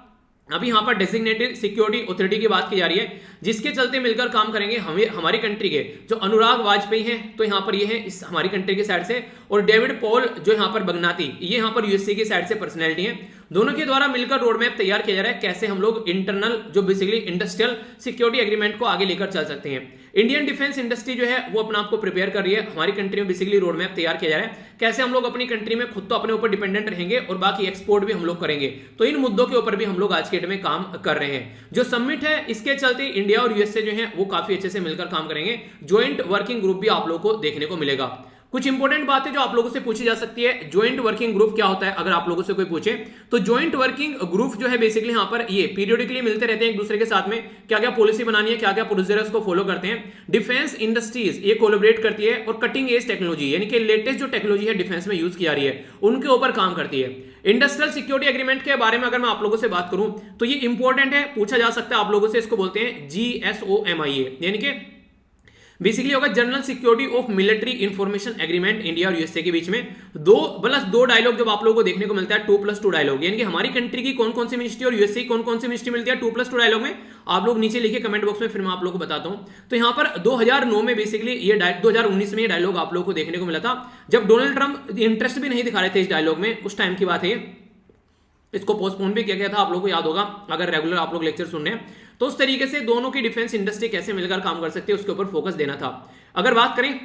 अभी यहाँ पर डेजिग्नेटेड सिक्योरिटी अथॉरिटी की बात की जा रही है, जिसके चलते मिलकर काम करेंगे हमारी कंट्री के जो अनुराग वाजपेयी हैं, तो यहाँ पर ये है इस हमारी कंट्री की साइड से, और डेविड पॉल जो यहाँ पर बगनाती ये यहाँ पर यूएसए की साइड से पर्सनैलिटी है। दोनों के द्वारा मिलकर रोड मैप तैयार किया जा रहा है कैसे हम लोग इंटरनल जो बेसिकली इंडस्ट्रियल सिक्योरिटी एग्रीमेंट को आगे लेकर चल सकते हैं। इंडियन डिफेंस इंडस्ट्री जो है वो अपना आपको प्रिपेयर कर रही है। हमारी कंट्री में बेसिकली रोड मैप तैयार किया जा रहा है कैसे हम लोग अपनी कंट्री में खुद तो अपने ऊपर डिपेंडेंट रहेंगे और बाकी एक्सपोर्ट भी हम लोग करेंगे। तो इन मुद्दों के ऊपर भी हम लोग आज के डेट में काम कर रहे हैं। जो समिट है इसके चलते इंडिया और यूएसए जो है वो काफी अच्छे से मिलकर काम करेंगे। ज्वाइंट वर्किंग ग्रुप भी आप लोग को देखने को मिलेगा। कुछ इंपॉर्टेंट बातें जो आप लोगों से पूछी जा सकती है, ज्वाइंट वर्किंग ग्रुप क्या होता है अगर आप लोगों से कोई पूछे, तो ज्वाइंट वर्किंग ग्रुप जो है बेसिकली यहाँ पर ये पीरियडिकली मिलते रहते हैं एक दूसरे के साथ में, क्या क्या पॉलिसी बनानी है, क्या क्या प्रोसीजर है उसको फॉलो करते हैं। डिफेंस इंडस्ट्रीज ये कोलैबोरेट करती है और कटिंग एज टेक्नोलॉजी यानी कि लेटेस्ट जो टेक्नोलॉजी है डिफेंस में यूज की जा रही है उनके ऊपर काम करती है। इंडस्ट्रियल सिक्योरिटी एग्रीमेंट के बारे में अगर मैं आप लोगों से बात करूं तो ये इंपॉर्टेंट है, पूछा जा सकता है आप लोगों से। इसको बोलते हैं GSOMIA, यानी कि बेसिकली होगा general security of military information agreement India और यूएसए के बीच में। दो डायलॉग जब आप लोगों को देखने को मिलता है 2+2 डायलॉग, यानी कि हमारी कंट्री की कौन कौन सी मिनिस्ट्री और यूएसए की कौन कौन सी मिनिस्ट्री मिलती है 2+2 डायलॉग में, आप लोग नीचे लिखिए कमेंट बॉक्स में, फिर मैं आप लोगों को बताता हूं। तो यहां पर 2009 में बेसिकली ये 2019 में ये डायलॉग आप लोगों को देखने को मिला था, जब डोनाल्ड ट्रंप इंटरेस्ट भी नहीं दिखा रहे थे इस डायलॉग में, उस टाइम की बात है। इसको पोस्टपोन भी किया गया था, आप लोगों को याद होगा अगर रेगुलर आप लोग लेक्चर सुन रहे हैं तो। उस तरीके से दोनों की डिफेंस इंडस्ट्री कैसे मिलकर काम कर सकती है उसके ऊपर फोकस देना था। अगर बात करें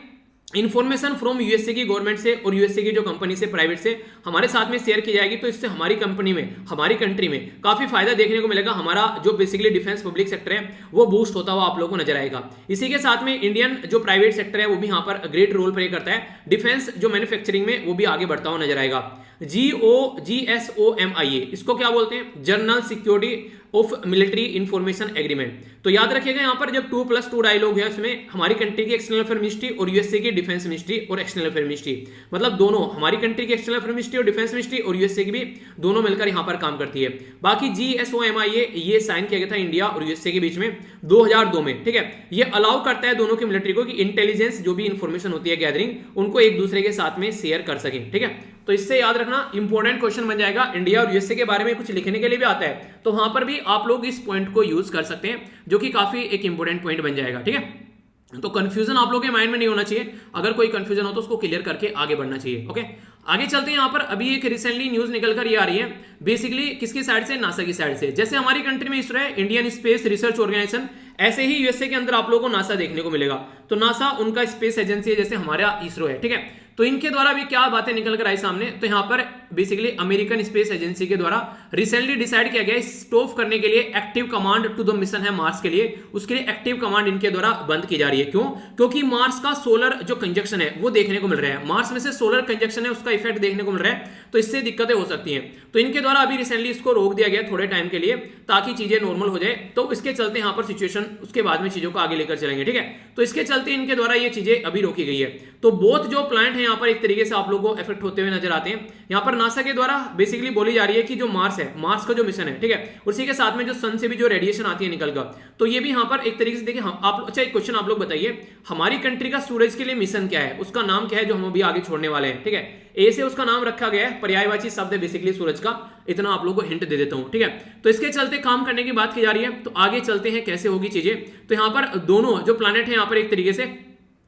इंफॉर्मेशन फ्रॉम यूएसए की गवर्नमेंट से और यूएसए की जो कंपनी से प्राइवेट से हमारे साथ में शेयर की जाएगी, तो इससे हमारी कंपनी में, हमारी कंट्री में काफी फायदा देखने को मिलेगा। हमारा जो बेसिकली डिफेंस पब्लिक सेक्टर है वो बूस्ट होता हुआ आप लोगों को नजर आएगा। इसी के साथ में इंडियन जो प्राइवेट सेक्टर है वो भी यहाँ पर ग्रेट रोल प्ले करता है, डिफेंस जो मैन्युफैक्चरिंग में वो भी आगे बढ़ता हुआ नजर आएगा। GSOMIA इसको क्या बोलते हैं, general security of military information agreement. तो याद रखिएगा यहाँ पर जब 2+2 डायलॉग है उसमें हमारी कंट्री की एक्सटर्नल अफेयर मिनिस्ट्री और यूएसए की डिफेंस मिनिस्ट्री और एक्सटर्नल अफेयर मिनिस्ट्री, मतलब दोनों, हमारी कंट्री की एक्सटर्नल अफेयर मिनिस्ट्री और डिफेंस मिनिस्ट्री और यूएसए की भी दोनों मिलकर यहाँ पर काम करती है। बाकी GSOMIA ये साइन किया गया था इंडिया और यूएसए के बीच में 2002 में, ठीक है। ये अलाउ करता है दोनों की मिलिट्री को कि इंटेलिजेंस जो भी इंफॉर्मेशन होती है गैदरिंग उनको एक दूसरे के साथ में शेयर कर सकें, ठीक है। तो इससे याद रखना इंपॉर्टेंट क्वेश्चन बन जाएगा। इंडिया और यूएसए के बारे में कुछ लिखने के लिए भी आता है तो वहां पर भी आप लोग इस पॉइंट को यूज कर सकते हैं, जो कि काफी एक इंपॉर्टेंट पॉइंट बन जाएगा, ठीक है। तो कंफ्यूजन आप लोगों के माइंड में नहीं होना चाहिए, अगर कोई कंफ्यूजन हो तो उसको क्लियर करके आगे बढ़ना चाहिए, ओके। आगे चलते हैं। यहाँ पर अभी एक रिसेंटली न्यूज निकल कर ये आ रही है, बेसिकली किसकी साइड से, नासा की साइड से। जैसे हमारी कंट्री में इसरो है, इंडियन स्पेस रिसर्च ऑर्गेनाइजेशन, ऐसे ही यूएसए के अंदर आप लोगों को नासा देखने को मिलेगा। तो नासा उनका स्पेस एजेंसी है, जैसे हमारा इसरो है, ठीक है। तो इनके द्वारा भी क्या बातें निकल कर आई सामने, तो यहाँ पर बेसिकली अमेरिकन स्पेस एजेंसी के द्वारा रिसेंटली डिसाइड किया गया स्टॉप करने के लिए active command to the mission है मार्स के लिए, उसके लिए एक्टिव कमांड इनके द्वारा बंद की जा रही है। क्यों? क्योंकि मार्स का सोलर जो कंजक्शन है वो देखने को मिल रहा है, मार्स में से सोलर कंजक्शन है उसका इफेक्ट देखने को मिल रहा है, तो इससे दिक्कतें हो सकती हैं। तो इनके द्वारा अभी रिसेंटली इसको रोक दिया गया थोड़े टाइम के लिए, ताकि चीजें नॉर्मल हो जाए। तो इसके चलते यहाँ पर सिचुएशन, उसके बाद में चीजों को आगे लेकर चलेंगे, ठीक है। तो इसके चलते इनके द्वारा ये चीजें अभी रोकी गई है। तो बोथ जो प्लांट है यहाँ पर एक तरीके से आप लोगों को इफेक्ट होते हुए नजर आते हैं। यहाँ पर नासा के द्वारा बेसिकली बोली जा रही है कि जो मार्स है, मार्स का जो मिशन है, ठीक है, उसी के साथ में जो सन से भी जो रेडिएशन आती है निकल कर, तो ये भी यहाँ पर एक तरीके से देखिए हम आप। अच्छा एक क्वेश्चन आप लोग बताइए, हमारी कंट्री का सूरज के लिए मिशन क्या है, उसका नाम क्या है, जो हम अभी आगे छोड़ने वाले हैं, ठीक है। ए से उसका नाम रखा गया है, पर्यायवाची शब्द है बेसिकली सूरज का, इतना आप लोगों को हिंट दे देता हूं, ठीक है। तो इसके चलते काम करने की बात की जा रही है। तो आगे चलते हैं कैसे होगी चीजें। तो यहाँ पर दोनों जो प्लैनेट है यहाँ पर एक तरीके से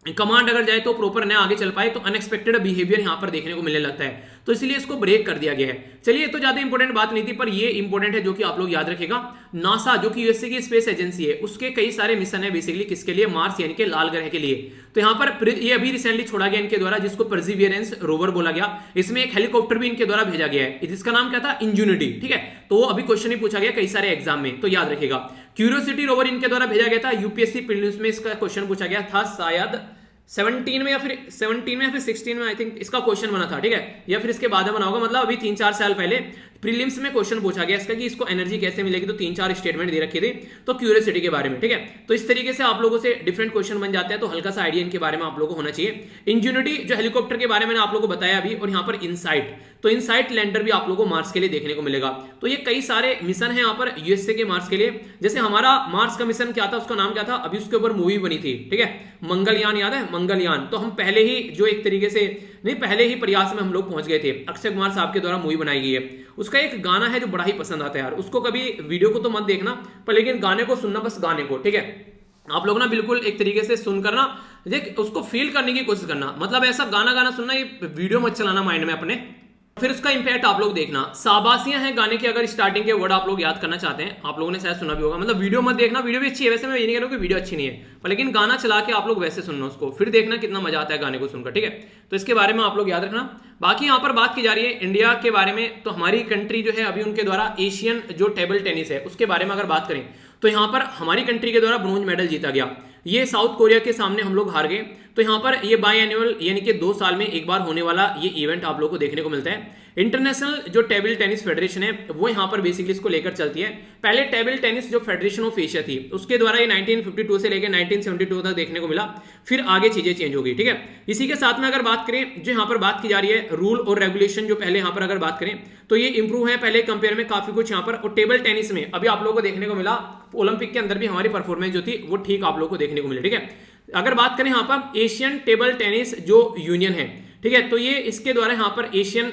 कमांड अगर जाए तो प्रॉपर न आगे चल पाए, तो अनएक्सपेक्टेड बिहेवियर यहां पर देखने को मिलने लगता है, तो इसलिए इसको ब्रेक कर दिया गया है। चलिए तो ज्यादा इंपॉर्टेंट बात नहीं थी, पर ये इंपॉर्टेंट है जो कि आप लोग याद रखेगा। नासा जो कि यूएसए की स्पेस एजेंसी है, उसके कई सारे मिशन है बेसिकली किसके लिए, मार्स यानी कि लाल ग्रह के लिए। तो यहाँ पर ये अभी रिसेंटली छोड़ा गया इनके द्वारा, जिसको परसिवियरेंस रोवर बोला गया। इसमें एक हेलीकॉप्टर भी इनके द्वारा भेजा गया है, जिसका नाम क्या था, इंजूनिटी, ठीक है। तो वो अभी क्वेश्चन ही पूछा गया कई सारे एग्जाम में, तो याद रखेगा। क्यूरियोसिटी रोवर इनके द्वारा भेजा गया था, यूपीएससी प्रीलिम्स में इसका क्वेश्चन पूछा गया था, शायद 17 में या फिर 16 में आई थिंक इसका क्वेश्चन बना था, ठीक है, या फिर इसके बाद में बना होगा, मतलब अभी 3-4 साल पहले प्रीलिम्स में क्वेश्चन पूछा गया इसका कि इसको एनर्जी कैसे मिलेगी, तो 3-4 स्टेटमेंट दे रखी थी तो क्यूरियोसिटी के बारे में, ठीक है। तो इस तरीके से आप लोगों से डिफरेंट क्वेश्चन बन जाते हैं, तो हल्का सा आइडिया इनके बारे में आप लोगों को होना चाहिए। इंजूनिटी जो हेलीकॉप्टर के बारे में आप लोगों को बताया अभी, और यहाँ पर इनसाइट, तो इनसाइट लैंडर भी आप लोगों को मार्स के लिए देखने को मिलेगा। तो ये कई सारे मिशन है यहाँ पर यूएसए के मार्स के लिए। जैसे हमारा मार्स का मिशन क्या था, उसका नाम क्या था, अभी उसके ऊपर मूवी बनी थी, ठीक है, मंगलयान, याद है मंगलयान। तो हम पहले ही जो एक तरीके से नहीं, पहले ही प्रयास में हम लोग पहुंच गए थे। अक्षय कुमार साहब के द्वारा मूवी बनाई गई है, उसका एक गाना है जो बड़ा ही पसंद आता है यार, उसको कभी वीडियो को तो मत देखना पर लेकिन गाने को सुनना, बस गाने को, ठीक है। आप लोग ना बिल्कुल एक तरीके से सुनकर ना देख उसको फील करने की कोशिश करना, मतलब ऐसा गाना सुनना, ये वीडियो मत चलाना माइंड में अपने, फिर उसका इंपैक्ट आप लोग देखना। शाबाशियां हैं गाने के, अगर स्टार्टिंग के वर्ड आप लोग याद करना चाहते हैं, आप लोगों ने शायद सुना भी होगा, मतलब वीडियो मत देखना, वीडियो भी अच्छी है वैसे, मैं ये नहीं कह रहा हूं कि वीडियो अच्छी नहीं है, पर लेकिन गाना चला के आप लोग वैसे सुनना उसको, फिर देखना कितना मजा आता है गाने को सुनकर, ठीक है। तो इसके बारे में आप लोग याद रखना। बाकी यहाँ पर बात की जा रही है इंडिया के बारे में, तो हमारी कंट्री जो है अभी उनके द्वारा एशियन जो टेबल टेनिस है उसके बारे में अगर बात करें, तो यहाँ पर हमारी कंट्री के द्वारा ब्रोंज मेडल जीता गया। ये साउथ कोरिया के सामने हम लोग हार गए। तो यहाँ पर ये बाई एनुअल यानी कि 2 साल में एक बार होने वाला ये इवेंट आप लोगों को देखने को मिलता है। इंटरनेशनल जो टेबल टेनिस फेडरेशन है वो यहाँ पर बेसिकली इसको लेकर चलती है। पहले टेबल टेनिस जो फेडरेशन ऑफ एशिया थी उसके द्वारा ये 1952 से लेकर 1972 तक देखने को मिला, फिर आगे चीजें चेंज हो गई, ठीक है। इसी के साथ में अगर बात करें जो यहाँ पर बात की जा रही है रूल और रेगुलेशन, जो पहले यहाँ पर अगर बात करें तो ये इंप्रूव है पहले कंपेयर में काफी कुछ यहाँ पर। और टेबल टेनिस में अभी आप लोगों को देखने को मिला ओलंपिक के अंदर भी हमारी परफॉर्मेंस जो थी वो ठीक आप लोगों को देखने को मिली, ठीक है। अगर बात करें यहाँ पर एशियन टेबल टेनिस जो यूनियन है, ठीक है, तो ये इसके द्वारा यहाँ पर एशियन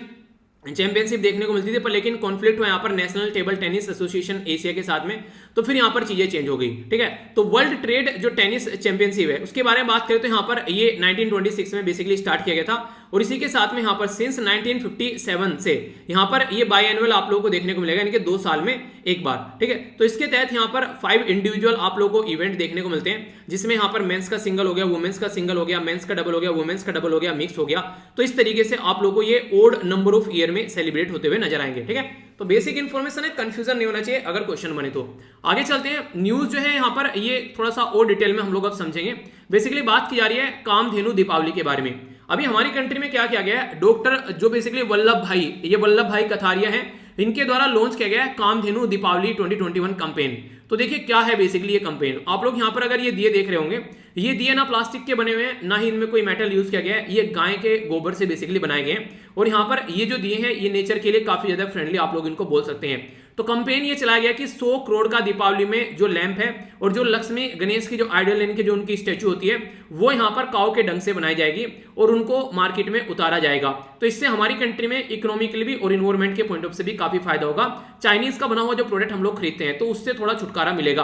चैंपियनशिप देखने को मिलती थी, पर लेकिन कॉन्फ्लिक्ट हुआ यहाँ पर national table tennis association Asia के साथ में, तो फिर यहाँ पर चीजें चेंज हो गई, ठीक है। तो वर्ल्ड ट्रेड जो टेनिस चैंपियनशिप है उसके बारे में बात करें तो यहाँ पर ये 1926 में बेसिकली स्टार्ट किया गया था। और इसी के साथ में यहाँ पर सिंस 1957 से यहाँ पर ये बाई एनुअल आप लोगों को देखने को मिलेगा, यानी कि 2 साल में एक बार, ठीक है। तो इसके तहत यहाँ पर 5 इंडिविजुअल आप लोगों को इवेंट देखने को मिलते हैं, जिसमें यहाँ पर मेंस का सिंगल हो गया, वुमेन्स का सिंगल हो गया, मेंस का डबल हो गया, वुमेन्स का डबल हो गया, मिक्स हो गया। तो इस तरीके से आप लोगों को ये ओड नंबर ऑफ ईयर में सेलिब्रेट होते हुए नजर आएंगे, ठीक है। तो बेसिक इन्फॉर्मेशन है, कंफ्यूजन नहीं होना चाहिए अगर क्वेश्चन बने तो। आगे चलते हैं, न्यूज जो है यहाँ पर ये थोड़ा सा और डिटेल में हम लोग अब समझेंगे। बेसिकली बात की जा रही है कामधेनु दीपावली के बारे में। अभी हमारी कंट्री में क्या किया गया है, डॉक्टर जो बेसिकली वल्लभ भाई कथारिया हैं, इनके द्वारा लॉन्च किया गया है कामधेनु दीपावली 2021 कैंपेन। तो देखिए क्या है बेसिकली ये कैंपेन। आप लोग यहाँ पर अगर ये दिए देख रहे होंगे, ये दिए ना प्लास्टिक के बने हुए हैं, ना ही इनमें कोई मेटल यूज किया गया है, ये गाय के गोबर से बेसिकली बनाए गए हैं। और यहाँ पर ये जो दिए हैं ये नेचर के लिए काफी ज्यादा फ्रेंडली आप लोग इनको बोल सकते हैं। तो कैंपेन ये चलाया गया कि 100 करोड़ का दीपावली में जो लैंप है और जो लक्ष्मी गणेश की जो आइडल इनके जो उनकी स्टैचू होती है वो यहाँ पर काऊ के डंग से बनाई जाएगी और उनको मार्केट में उतारा जाएगा। तो इससे हमारी कंट्री में इकोनॉमिकली भी और इन्वायरमेंट के पॉइंट ऑफ से भी काफी फायदा होगा। चाइनीज का बना हुआ जो प्रोडक्ट हम लोग खरीदते हैं तो उससे थोड़ा छुटकारा मिलेगा।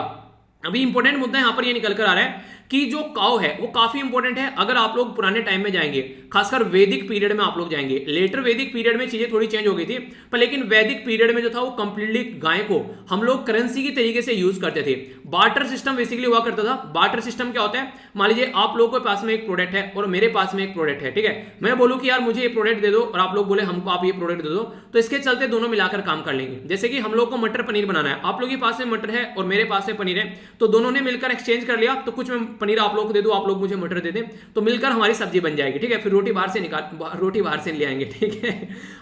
अभी इंपॉर्टेंट मुद्दा यहाँ पर ये निकल कर आ रहा है कि जो काऊ है वो काफी इंपॉर्टेंट है। अगर आप लोग पुराने टाइम में जाएंगे, खासकर वैदिक पीरियड में आप लोग जाएंगे, लेटर वैदिक पीरियड में चीजें थोड़ी चेंज हो गई थी, पर लेकिन वैदिक पीरियड में जो था वो कंप्लीटली गाय को हम लोग करेंसी की तरीके से यूज करते थे। बार्टर सिस्टम बेसिकली हुआ करता था। बार्टर सिस्टम क्या होता है, मान लीजिए आप लोगों के पास में एक प्रोडक्ट है और मेरे पास में एक प्रोडक्ट है, ठीक है। मैं बोलूं कि यार मुझे ये प्रोडक्ट दे दो और आप लोग बोले हमको आप ये प्रोडक्ट दे दो, तो इसके चलते दोनों मिलाकर काम कर लेंगे। जैसे कि हम लोग को मटर पनीर बनाना है, आप लोग के पास में मटर है और मेरे पास में पनीर है, तो दोनों ने मिलकर एक्सचेंज कर लिया। तो कुछ मैं पनीर आप लोग को दे दूं, आप लोग मुझे मटर दे दें, तो मिलकर हमारी सब्जी बन जाएगी, ठीक है। फिर रोटी बाहर से ले आएंगे, ठीक है।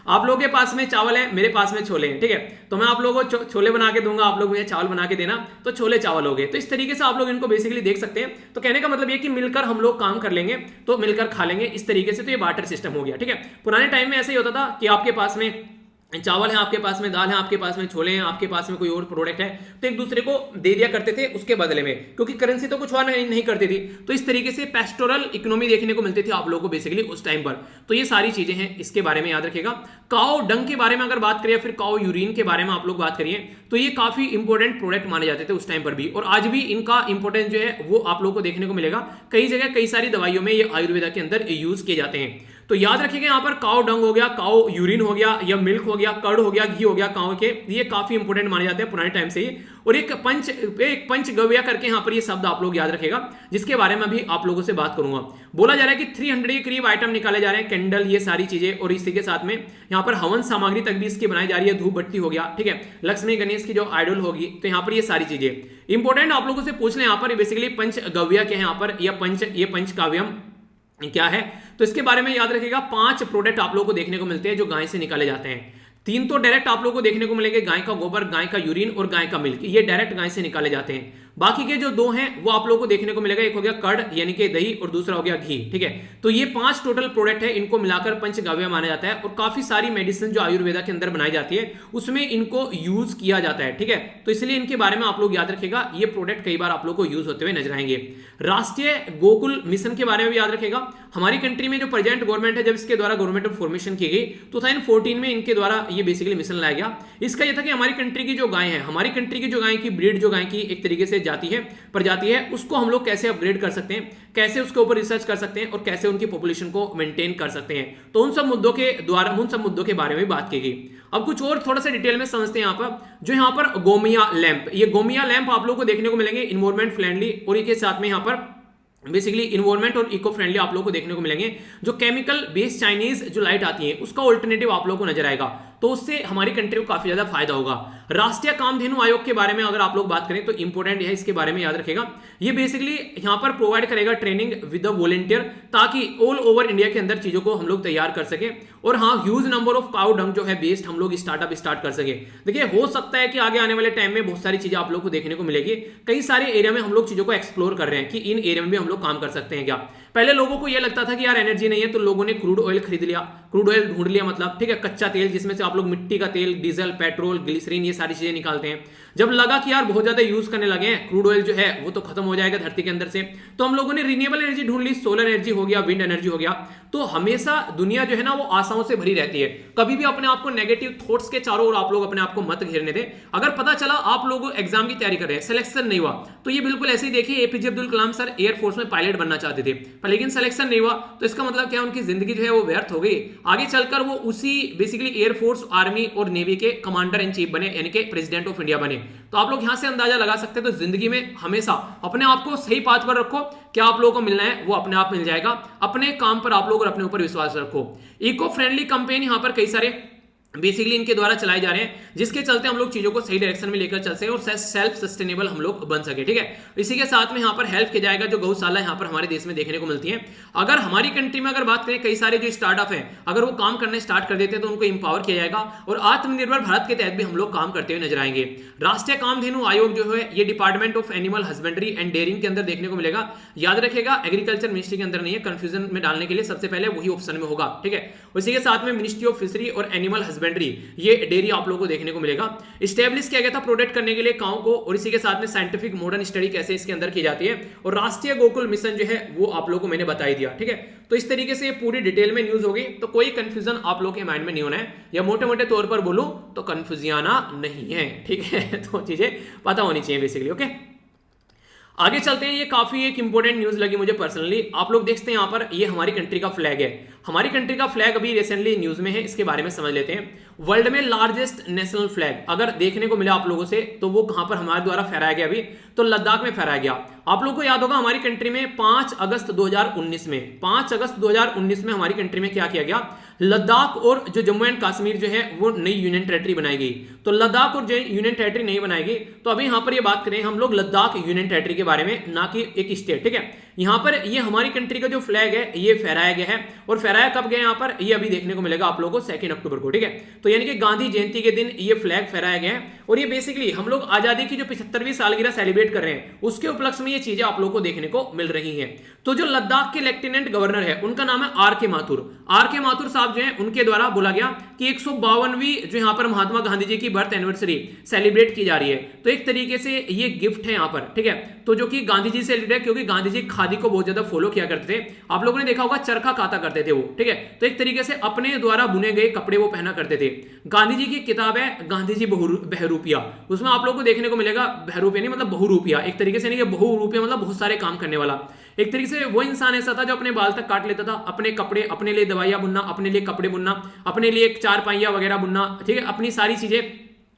आप लोगों के पास में चावल है, मेरे पास में छोले हैं, ठीक है। तो मैं आप लोगों को छोले बना के दूंगा, आप लोग मुझे चावल बना के देना, तो छोले चावल हो गए। तो इस तरीके से आप लोग इनको बेसिकली देख सकते हैं। तो कहने का मतलब ये कि मिलकर हम लोग काम कर लेंगे तो मिलकर खा लेंगे, इस तरीके से। तो ये बार्टर सिस्टम हो गया, ठीक है। पुराने टाइम में ऐसे ही होता था कि आपके पास में चावल है, आपके पास में दाल है, आपके पास में छोले हैं, आपके पास में कोई और प्रोडक्ट है, तो एक दूसरे को दे दिया करते थे उसके बदले में, क्योंकि करेंसी तो कुछ हुआ नहीं करती थी। तो इस तरीके से पेस्टोरल इकोनॉमी देखने को मिलती थी आप लोगों को बेसिकली उस टाइम पर। तो ये सारी चीजें हैं, इसके बारे में याद रखिएगा। काऊ डंग के बारे में अगर बात करिए, फिर काऊ यूरिन के बारे में आप लोग बात करिए, तो ये काफी इंपॉर्टेंट प्रोडक्ट माने जाते थे उस टाइम पर भी, और आज भी इनका इंपॉर्टेंस जो है वो आप लोग को देखने को मिलेगा। कई जगह कई सारी दवाइयों में ये आयुर्वेदा के अंदर यूज किए जाते हैं। तो याद रखिएगा यहाँ पर काऊ डंग हो गया, काऊ यूरिन हो गया, या मिल्क हो गया, कर्ड हो गया, घी हो गया काऊ के, ये काफी इंपॉर्टेंट माने जाते हैं पुराने टाइम से ही। और एक पंच गव्या करके यहाँ पर ये शब्द आप लोग याद रखेगा, जिसके बारे में भी आप लोगों से बात करूंगा। बोला जा रहा है कि 300 के करीब आइटम निकाले जा रहे हैं, कैंडल, ये सारी चीजें, और इसी के साथ में यहाँ पर हवन सामग्री तक भी इसकी बनाई जा रही है। धूप बत्ती हो गया, ठीक है, लक्ष्मी गणेश की जो आइडल होगी, तो यहाँ पर ये सारी चीजें इंपॉर्टेंट आप लोगों से पूछ ले। यहाँ पर बेसिकली पंच गव्या के यहाँ पर या पंच काव्यम क्या है, तो इसके बारे में याद रखिएगा। 5 प्रोडक्ट आप लोगों को देखने को मिलते हैं जो गाय से निकाले जाते हैं। 3 तो डायरेक्ट आप लोगों को देखने को मिलेंगे, गाय का गोबर, गाय का यूरिन और गाय का मिल्क, ये डायरेक्ट गाय से निकाले जाते हैं। बाकी के जो 2 हैं वो आप लोगों को देखने को मिलेगा, एक हो गया कर्ड यानी कि दही और दूसरा हो गया घी, ठीक है। तो ये 5 टोटल प्रोडक्ट है, इनको मिलाकर पंचगव्य माना जाता है। और काफी सारी मेडिसिन जो आयुर्वेदा के अंदर बनाई जाती है उसमें इनको यूज किया जाता है, ठीक है। तो इसलिए इनके बारे में आप लोग याद रखेगा, ये प्रोडक्ट कई बार आप लोग को यूज होते हुए नजर आएंगे। राष्ट्रीय गोकुल मिशन के बारे में भी याद रखेगा। हमारी कंट्री में जो प्रेजेंट गवर्नमेंट है, जब इसके द्वारा गवर्नमेंट ऑफ फॉर्मेशन की गई 2014 में, इनके द्वारा ये बेसिकली मिशन लाया गया। इसका यह था कि हमारी कंट्री की जो गाय है, हमारी कंट्री की जो गाय की ब्रीड, जो गाय की एक तरीके से जाति है, प्रजाति है, उसको हम लोग कैसे अपग्रेड कर सकते हैं, कैसे उसके ऊपर रिसर्च कर सकते हैं और कैसे उनकी पॉपुलेशन को मेंटेन कर सकते हैं। तो उन सब मुद्दों के बारे में बात की गई। अब कुछ और थोड़ा सा डिटेल में समझते हैं। यहाँ पर जो यहाँ पर गोमिया लैंप, ये गोमिया लैंप आप लोगों को देखने को मिलेंगे इन्वायरमेंट फ्रेंडली, और इसके साथ में यहाँ पर बेसिकली इन्वायरमेंट और इको फ्रेंडली आप लोगों को देखने को मिलेंगे। जो केमिकल बेस्ड चाइनीज जो लाइट आती है उसका ऑल्टरनेटिव आप लोगों को नजर आएगा। तो उससे हमारी कंट्री को काफी ज्यादा फायदा होगा। राष्ट्रीय कामधेनु आयोग के बारे में अगर आप लोग बात करें तो इंपॉर्टेंट है, इसके बारे में याद रखेगा। ये बेसिकली यहां पर प्रोवाइड करेगा ट्रेनिंग विद द वॉलंटियर, ताकि ऑल ओवर इंडिया के अंदर चीजों को हम लोग तैयार कर सके। और हाँ, huge number of cow dung जो है बेस्ड हम लोग स्टार्टअप स्टार्ट कर सके। देखिए, हो सकता है कि आगे आने वाले टाइम में बहुत सारी चीजें आप लोग को देखने को मिलेगी। कई सारे एरिया में हम लोग चीजों को एक्सप्लोर कर रहे हैं कि इन एरिया में भी हम लोग काम कर सकते हैं क्या। पहले लोगों को यह लगता था कि यार एनर्जी नहीं है, तो लोगों ने क्रूड ऑयल खरीद लिया, क्रूड ऑयल ढूंढ लिया, मतलब ठीक है, कच्चा तेल जिसमें से आप लोग मिट्टी का तेल, डीजल, पेट्रोल, ग्लिसरीन, ये सारी चीजें निकालते हैं। जब लगा कि यार बहुत ज्यादा यूज करने लगे हैं, क्रूड ऑयल जो है वो तो खत्म हो जाएगा धरती के अंदर से, तो हम लोगों ने रिन्यूएबल एनर्जी ढूंढ ली, सोलर एनर्जी हो गया, विंड एनर्जी हो गया। तो हमेशा दुनिया जो है ना वो आशाओं से भरी रहती है। कभी भी अपने आप को नेगेटिव थॉट्स के चारों ओर आप लोग अपने आप को मत घेरने दें। अगर पता चला आप लोग एग्जाम की तैयारी कर रहे हैं, सिलेक्शन नहीं हुआ, तो ये बिल्कुल ऐसे ही देखिए, APJ Abdul Kalam sir air force में पायलट बनना चाहते थे, पर लेकिन सिलेक्शन नहीं हुआ, तो इसका मतलब क्या, उनकी जिंदगी जो है वो व्यर्थ हो गई। आगे चलकर वो उसी बेसिकली एयरफोर्स, आर्मी और नेवी के कमांडर इन चीफ बने, यानी कि प्रेसिडेंट ऑफ इंडिया बने। तो आप लोग यहां से अंदाजा लगा सकते हैं। तो जिंदगी में हमेशा अपने आप को सही पाथ पर रखो, क्या आप लोगों को मिलना है वो अपने आप मिल जाएगा। अपने काम पर आप लोग और अपने ऊपर विश्वास रखो। इको फ्रेंडली कैंपेन यहां पर कई सारे बेसिकली इनके द्वारा चलाए जा रहे हैं, जिसके चलते हम लोग चीजों को सही डायरेक्शन में लेकर चल सके और सेल्फ सस्टेनेबल हम लोग बन सके, ठीक है। इसी के साथ में यहाँ पर हेल्प किया जाएगा, जो गौशाला यहाँ पर हमारे देश में देखने को मिलती है। अगर हमारी कंट्री में अगर बात करें, कई सारे जो स्टार्टअप हैं, अगर वो काम करने स्टार्ट कर देते हैं तो उनको इंपावर किया जाएगा और आत्मनिर्भर भारत के तहत भी हम लोग काम करते हुए नजर आएंगे। राष्ट्रीय कामधेनु आयोग जो है ये department of animal husbandry and dairying के अंदर देखने को मिलेगा। याद रखेगा, एग्रीकल्चर मिनिस्ट्री के अंदर नहीं है, कंफ्यूजन में डालने के लिए सबसे पहले वही ऑप्शन में होगा, ठीक है। उसी के साथ में मिनिस्ट्री ऑफ फिशरी और एनिमल हस्बेंड्री, ये डेयरी आप लोगों को देखने को मिलेगा। स्टैब्लिश किया गया था प्रोटेक्ट करने के लिए काऊ को, और इसी के साथ में साइंटिफिक मॉडर्न स्टडी कैसे इसके अंदर की जाती है, और राष्ट्रीय गोकुल मिशन जो है वो आप लोगों को मैंने बता ही दिया, ठीक है। तो इस तरीके से पूरी डिटेल में न्यूज होगी, तो कोई कंफ्यूजन आप लोगों के माइंड में नहीं होना है, या मोटे मोटे तौर पर बोलूं तो कंफ्यूजियाना नहीं है, ठीक है। तो चीजें पता होनी चाहिए बेसिकली, ओके। आगे चलते हैं। ये काफी एक इंपॉर्टेंट न्यूज लगी मुझे पर्सनली। आप लोग देखते हैं यहाँ पर, ये हमारी कंट्री का फ्लैग है। हमारी कंट्री का फ्लैग अभी रिसेंटली न्यूज में है, इसके बारे में समझ लेते हैं। वर्ल्ड में लार्जेस्ट नेशनल फ्लैग अगर देखने को मिला आप लोगों से, तो वो कहां पर हमारे द्वारा फहराया गया, अभी तो लद्दाख में फहराया गया। आप लोगों को याद होगा, हमारी कंट्री में 5 अगस्त 2019 में 5 अगस्त 2019 में हमारी कंट्री में क्या किया गया, लद्दाख और जो जम्मू एंड कश्मीर जो है वो नई यूनियन टेरिटरी बनाई गई। तो लद्दाख और जो यूनियन टेरिटरी नहीं बनाएगी, तो अभी यहां पर ये बात करें हम लोग लद्दाख यूनियन टेरिटरी के बारे में, ना कि एक स्टेट, ठीक है। यहां पर ये हमारी कंट्री का जो फ्लैग है ये फहराया गया है, और फहराया कब गया यहाँ पर, ये अभी देखने को मिलेगा आप लोगों को 2 अक्टूबर को, ठीक है। तो यानी कि गांधी जयंती के दिन ये फ्लैग फहराया गया है, और ये बेसिकली हम लोग आजादी की जो 75वीं सालगिरह सेलिब्रेट कर रहे हैं, उसके उपलक्ष्य में ये चीजें आप लोगों को देखने को मिल रही हैं। तो जो लद्दाख के लेफ्टिनेंट गवर्नर है, उनका नाम है आर के माथुर। आर के माथुर साहब जो है, उनके द्वारा बोला गया कि 152वीं जो यहाँ पर महात्मा गांधी जी की बर्थ एनिवर्सरी सेलिब्रेट की जा रही है, तो एक तरीके से ये गिफ्ट है यहाँ पर, ठीक है। तो जो कि गांधी जी से रिलेटेड है, क्योंकि गांधी जी खादी को बहुत ज्यादा फॉलो किया करते थे। आप लोगों ने देखा होगा, चरखा काता करते थे वो, ठीक है। तो एक तरीके से अपने द्वारा बुने गए कपड़े वो पहना करते थे। गांधी जी की किताब है गांधी जी बहरूपिया, उसमें आप लोगों को देखने को मिलेगा, बहरूपिया नहीं मतलब बहुरूपिया, एक तरीके से नहीं, बहुरूपिया मतलब बहुत सारे काम करने वाला। एक तरीके से वो इंसान ऐसा था जो अपने बाल तक काट लेता था, अपने कपड़े, अपने लिए दवाइयां बुनना, अपने लिए कपड़े बुनना, अपने लिए चारपाइयां वगैरह बुनना, ठीक है, अपनी सारी चीजें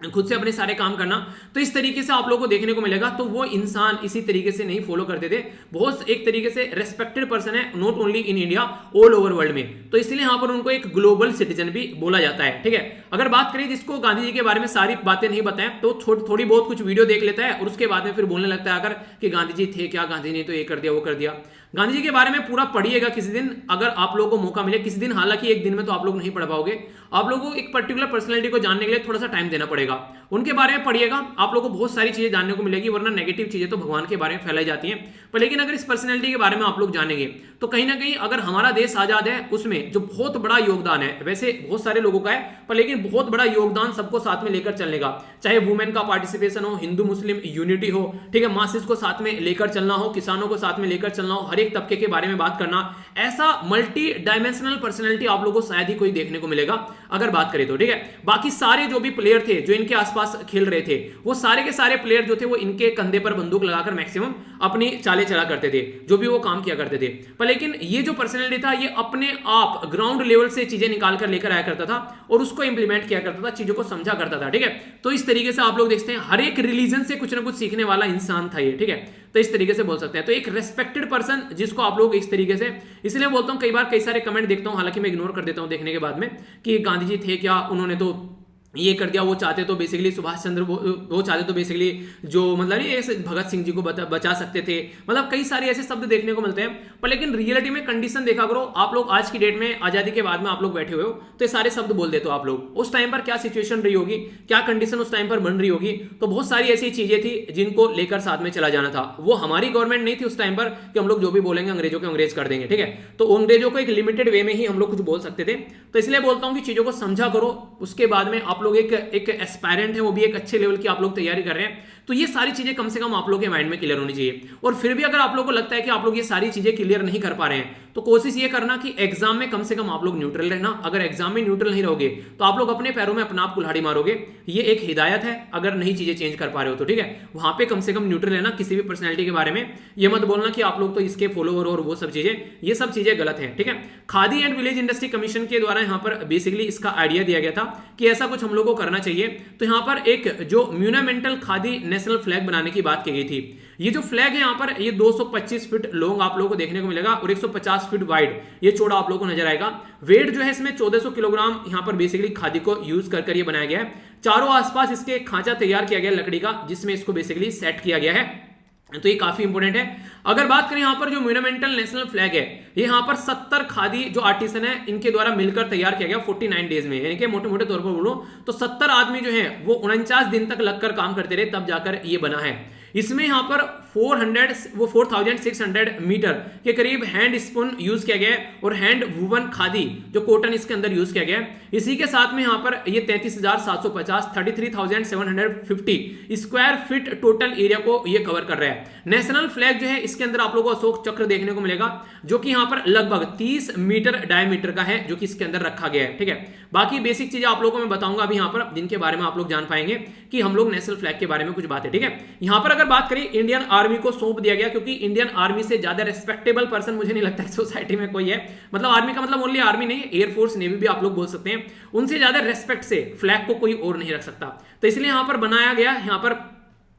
खुद से अपने सारे काम करना। तो इस तरीके से आप लोगों को देखने को मिलेगा। तो वो इंसान इसी तरीके से नहीं फॉलो करते थे, बहुत एक तरीके से रेस्पेक्टेड पर्सन है, not only in India, all over world में। तो इसलिए यहां पर उनको एक ग्लोबल सिटीजन भी बोला जाता है, ठीक है। अगर बात करें जिसको गांधी जी के बारे में सारी बातें नहीं बताएं, तो थोड़ी बहुत कुछ वीडियो देख लेता है और उसके बाद में फिर बोलने लगता है अगर कि गांधी जी थे क्या, गांधी ने तो ये कर दिया वो कर दिया। गांधी जी के बारे में पूरा पढ़िएगा किसी दिन, अगर आप लोगों को मौका मिले किसी दिन। हालांकि एक दिन में तो आप लोग नहीं पढ़ पाओगे, आप लोगों को एक पर्टिकुलर पर्सनैलिटी को जानने के लिए थोड़ा सा टाइम देना पड़ेगा। उनके बारे में पढ़िएगा, आप लोगों को बहुत सारी चीजें जानने को मिलेगी, वरना नेगेटिव चीजें तो भगवान के बारे में फैलाई जाती हैं। पर लेकिन अगर इस पर्सनैलिटी के बारे में आप लोग जानेंगे, तो कहीं ना कहीं अगर हमारा देश आजाद है, उसमें जो बहुत बड़ा योगदान है, वैसे बहुत सारे लोगों का है, पर लेकिन बहुत बड़ा योगदान सबको साथ में लेकर चलने का, चाहे वुमेन का पार्टिसिपेशन हो, हिंदू मुस्लिम यूनिटी हो, ठीक है, मासिस को साथ में लेकर चलना हो, किसानों को साथ में लेकर चलना हो, हर एक तबके के बारे में बात करना, ऐसा मल्टी डायमेंशनल पर्सनैलिटी आप लोगों को शायद ही कोई देखने को मिलेगा अगर बात करें तो, ठीक है। बाकी सारे जो भी प्लेयर थे जो इनके आसपास आसपास खेल रहे थे, वो सारे के सारे प्लेयर जो थे वो इनके कंधे पर बंदूक लगाकर मैक्सिमम अपनी चालें चला करते थे, जो भी वो काम किया करते थे। पर लेकिन ये जो पर्सनैलिटी था, ये अपने आप ग्राउंड लेवल से चीजें निकाल कर लेकर आया करता था और उसको इंप्लीमेंट किया करता था, चीजों को समझा करता था। ठीक है, तो इस तरीके से आप लोग देखते हैं हर एक रिलीजन से कुछ ना कुछ सीखने वाला इंसान था ये। ठीक है, तो इस तरीके से बोल सकते हैं। तो एक रेस्पेक्टेड पर्सन जिसको आप लोग इस तरीके से, इसलिए बोलता हूं कई बार कई सारे कमेंट देखता हूं, हालांकि मैं इग्नोर कर देता हूं देखने के बाद में, कि गांधी जी थे क्या, उन्होंने तो ये कर दिया, वो चाहते तो बेसिकली सुभाष चंद्र वो चाहते तो बेसिकली जो मतलब नहीं ऐसे भगत सिंह जी को बचा सकते थे, मतलब कई सारे ऐसे शब्द देखने को मिलते हैं। पर लेकिन रियलिटी में कंडीशन देखा करो आप लोग, आज की डेट में आजादी के बाद में आप लोग बैठे हुए हो तो ये सारे शब्द बोल देते हो आप लोग। उस टाइम पर क्या सिचुएशन रही होगी, क्या कंडीशन उस टाइम पर बन रही होगी, तो बहुत सारी ऐसी चीजें थी जिनको लेकर साथ में चला जाना था। वो हमारी गवर्नमेंट नहीं थी उस टाइम पर कि हम लोग जो भी बोलेंगे अंग्रेजों के अंग्रेज कर देंगे। ठीक है, तो अंग्रेजों को एक लिमिटेड वे में ही हम लोग कुछ बोल सकते थे। तो इसलिए बोलता हूं कि चीजों को समझा करो, उसके बाद में आप लोग एक एस्पायरेंट है, वो भी एक अच्छे लेवल की आप लोग तैयारी कर रहे हैं, तो ये सारी चीजें कम से कम आप लोग के माइंड में क्लियर होनी चाहिए। और फिर भी अगर आप लोग को लगता है कि आप लोग ये सारी चीजें क्लियर नहीं कर पा रहे हैं, तो कोशिश ये करना कि एग्जाम में कम से कम आप लोग न्यूट्रल रहना। अगर एग्जाम में न्यूट्रल नहीं रहोगे तो आप लोग अपने पैरों में अपना आप कुल्हाड़ी मारोगे, ये एक हिदायत है। अगर नहीं चीजें चेंज कर पा रहे हो तो ठीक है, वहां पे कम से कम न्यूट्रल रहना किसी भी पर्सनैलिटी के बारे में। ये मत बोलना कि आप लोग तो इसके फॉलोअर और वो सब चीजें, ये सब चीजें गलत है। ठीक है, khadi and village industry commission के द्वारा यहाँ पर बेसिकली इसका आइडिया दिया गया था कि ऐसा कुछ हम लोग को करना चाहिए। तो यहाँ पर एक जो म्यूनामेंटल खादी नेशनल फ्लैग बनाने की बात की गई थी। ये जो फ्लैग है यहाँ पर, ये 225 फीट लॉन्ग आप लोगों को देखने को मिलेगा और 150 फीट वाइड ये चौड़ा आप लोगों को नजर आएगा। वेट जो है इसमें 1400 किलोग्राम यहाँ पर बेसिकली खादी को यूज कर ये बनाया गया है। चारों आसपास इसके खांचा तैयार किया गया लकड़ी का, जिसमें इसको बेसिकली सेट किया गया है। तो ये काफी इंपोर्टेंट है। अगर बात करें यहाँ पर जो म्यूनामेंटल नेशनल फ्लैग है, ये यहाँ पर 70 खादी जो आर्टिसन है इनके द्वारा मिलकर तैयार किया गया 49 डेज में, यानी कि मोटे मोटे तौर पर बोलो तो 70 आदमी जो है वो 49 दिन तक लगकर काम करते रहे, तब जाकर ये बना है। इसमें यहाँ पर 4600 मीटर के करीब हैंड स्पून यूज किया गया है और हैंड वुवन खादी जो कॉटन इसके अंदर यूज किया गया है। इसी के साथ में यहाँ पर ये 33,750 33,750 स्क्वायर फीट टोटल एरिया को ये कवर कर रहा है। नेशनल फ्लैग जो है इसके अंदर आप लोगों को अशोक चक्र देखने को मिलेगा, जो कि यहाँ पर लगभग 30 मीटर डायमीटर का है, जो कि इसके अंदर रखा गया है। ठीक है, बाकी बेसिक चीजें आप लोगों को मैं बताऊंगा अभी यहाँ पर, जिनके बारे में आप लोग जान पाएंगे कि हम लोग नेशनल फ्लैग के बारे में कुछ बातें। ठीक है, यहाँ पर अगर बात करें इंडियन आर्मी को सौंप दिया गया, क्योंकि इंडियन आर्मी से ज्यादा रेस्पेक्टेबल पर्सन मुझे नहीं लगता कि सोसाइटी में कोई है। मतलब आर्मी का मतलब ओनली आर्मी नहीं, एयरफोर्स नेवी भी आप लोग बोल सकते हैं, उनसे ज्यादा रेस्पेक्ट से फ्लैग को कोई और नहीं रख सकता। तो इसलिए यहां पर बनाया गया, यहां पर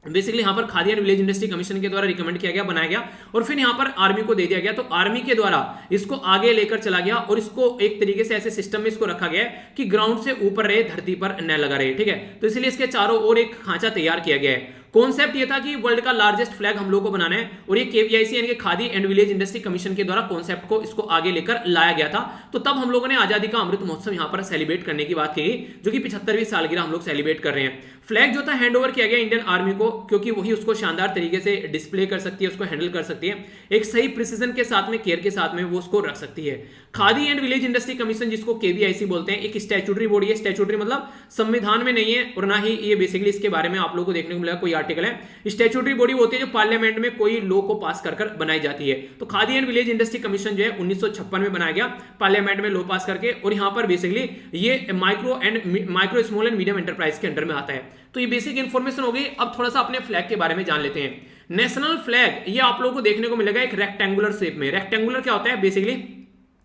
बेसिकली यहां पर khadi and village industry commission के द्वारा रिकमेंड किया गया, बनाया गया और फिर यहां पर आर्मी को दे दिया गया। तो आर्मी के द्वारा इसको आगे लेकर चला गया और इसको एक तरीके से ऐसे सिस्टम में इसको रखा गया है कि ग्राउंड से ऊपर रहे, धरती पर न लगा रहे। ठीक है, तो इसलिए इसके चारों ओर एक खांचा तैयार किया गया है। कॉन्सेप्ट ये था कि वर्ल्ड का लार्जेस्ट फ्लैग हम लोग को बनाना है और ये केवीआईसी यानी कि khadi and village industry commission के द्वारा कॉन्सेप्ट को इसको आगे लेकर लाया गया था। तो तब हम लोगों ने आजादी का अमृत महोत्सव यहां पर सेलिब्रेट करने की बात की, जो कि 75वीं सालगिरह हम लोग सेलिब्रेट कर रहे हैं। फ्लैग जो था हैंड ओवर किया गया इंडियन आर्मी को, क्योंकि वही उसको शानदार तरीके से डिस्प्ले कर सकती है, उसको हैंडल कर सकती है, एक सही प्रिसीजन के साथ में, केयर के साथ में वो उसको रख सकती है। Khadi and village industry commission जिसको केवीआईसी बोलते हैं, एक स्टैट्यूटरी बॉडी है। स्टैट्यूटरी मतलब संविधान में नहीं है और ना ही ये बेसिकली इसके बारे में आप लोगों को देखने को मिलेगा कोई आर्टिकल है। स्टैट्यूटरी बॉडी होती है जो पार्लियामेंट में कोई लॉ को पास कर बनाई जाती है। तो khadi and village industry commission जो है 1956 में बनाया गया पार्लियामेंट में लॉ पास करके, और यहां पर बेसिकली ये micro small and medium enterprise के अंडर में आता है। तो ये बेसिक इंफॉर्मेशन हो गई। अब थोड़ा सा अपने फ्लैग के बारे में जान लेते हैं। नेशनल फ्लैग ये आप लोगों को देखने को मिलेगा एक रेक्टेंगुलर शेप में। रेक्टेंगुलर क्या होता है, बेसिकली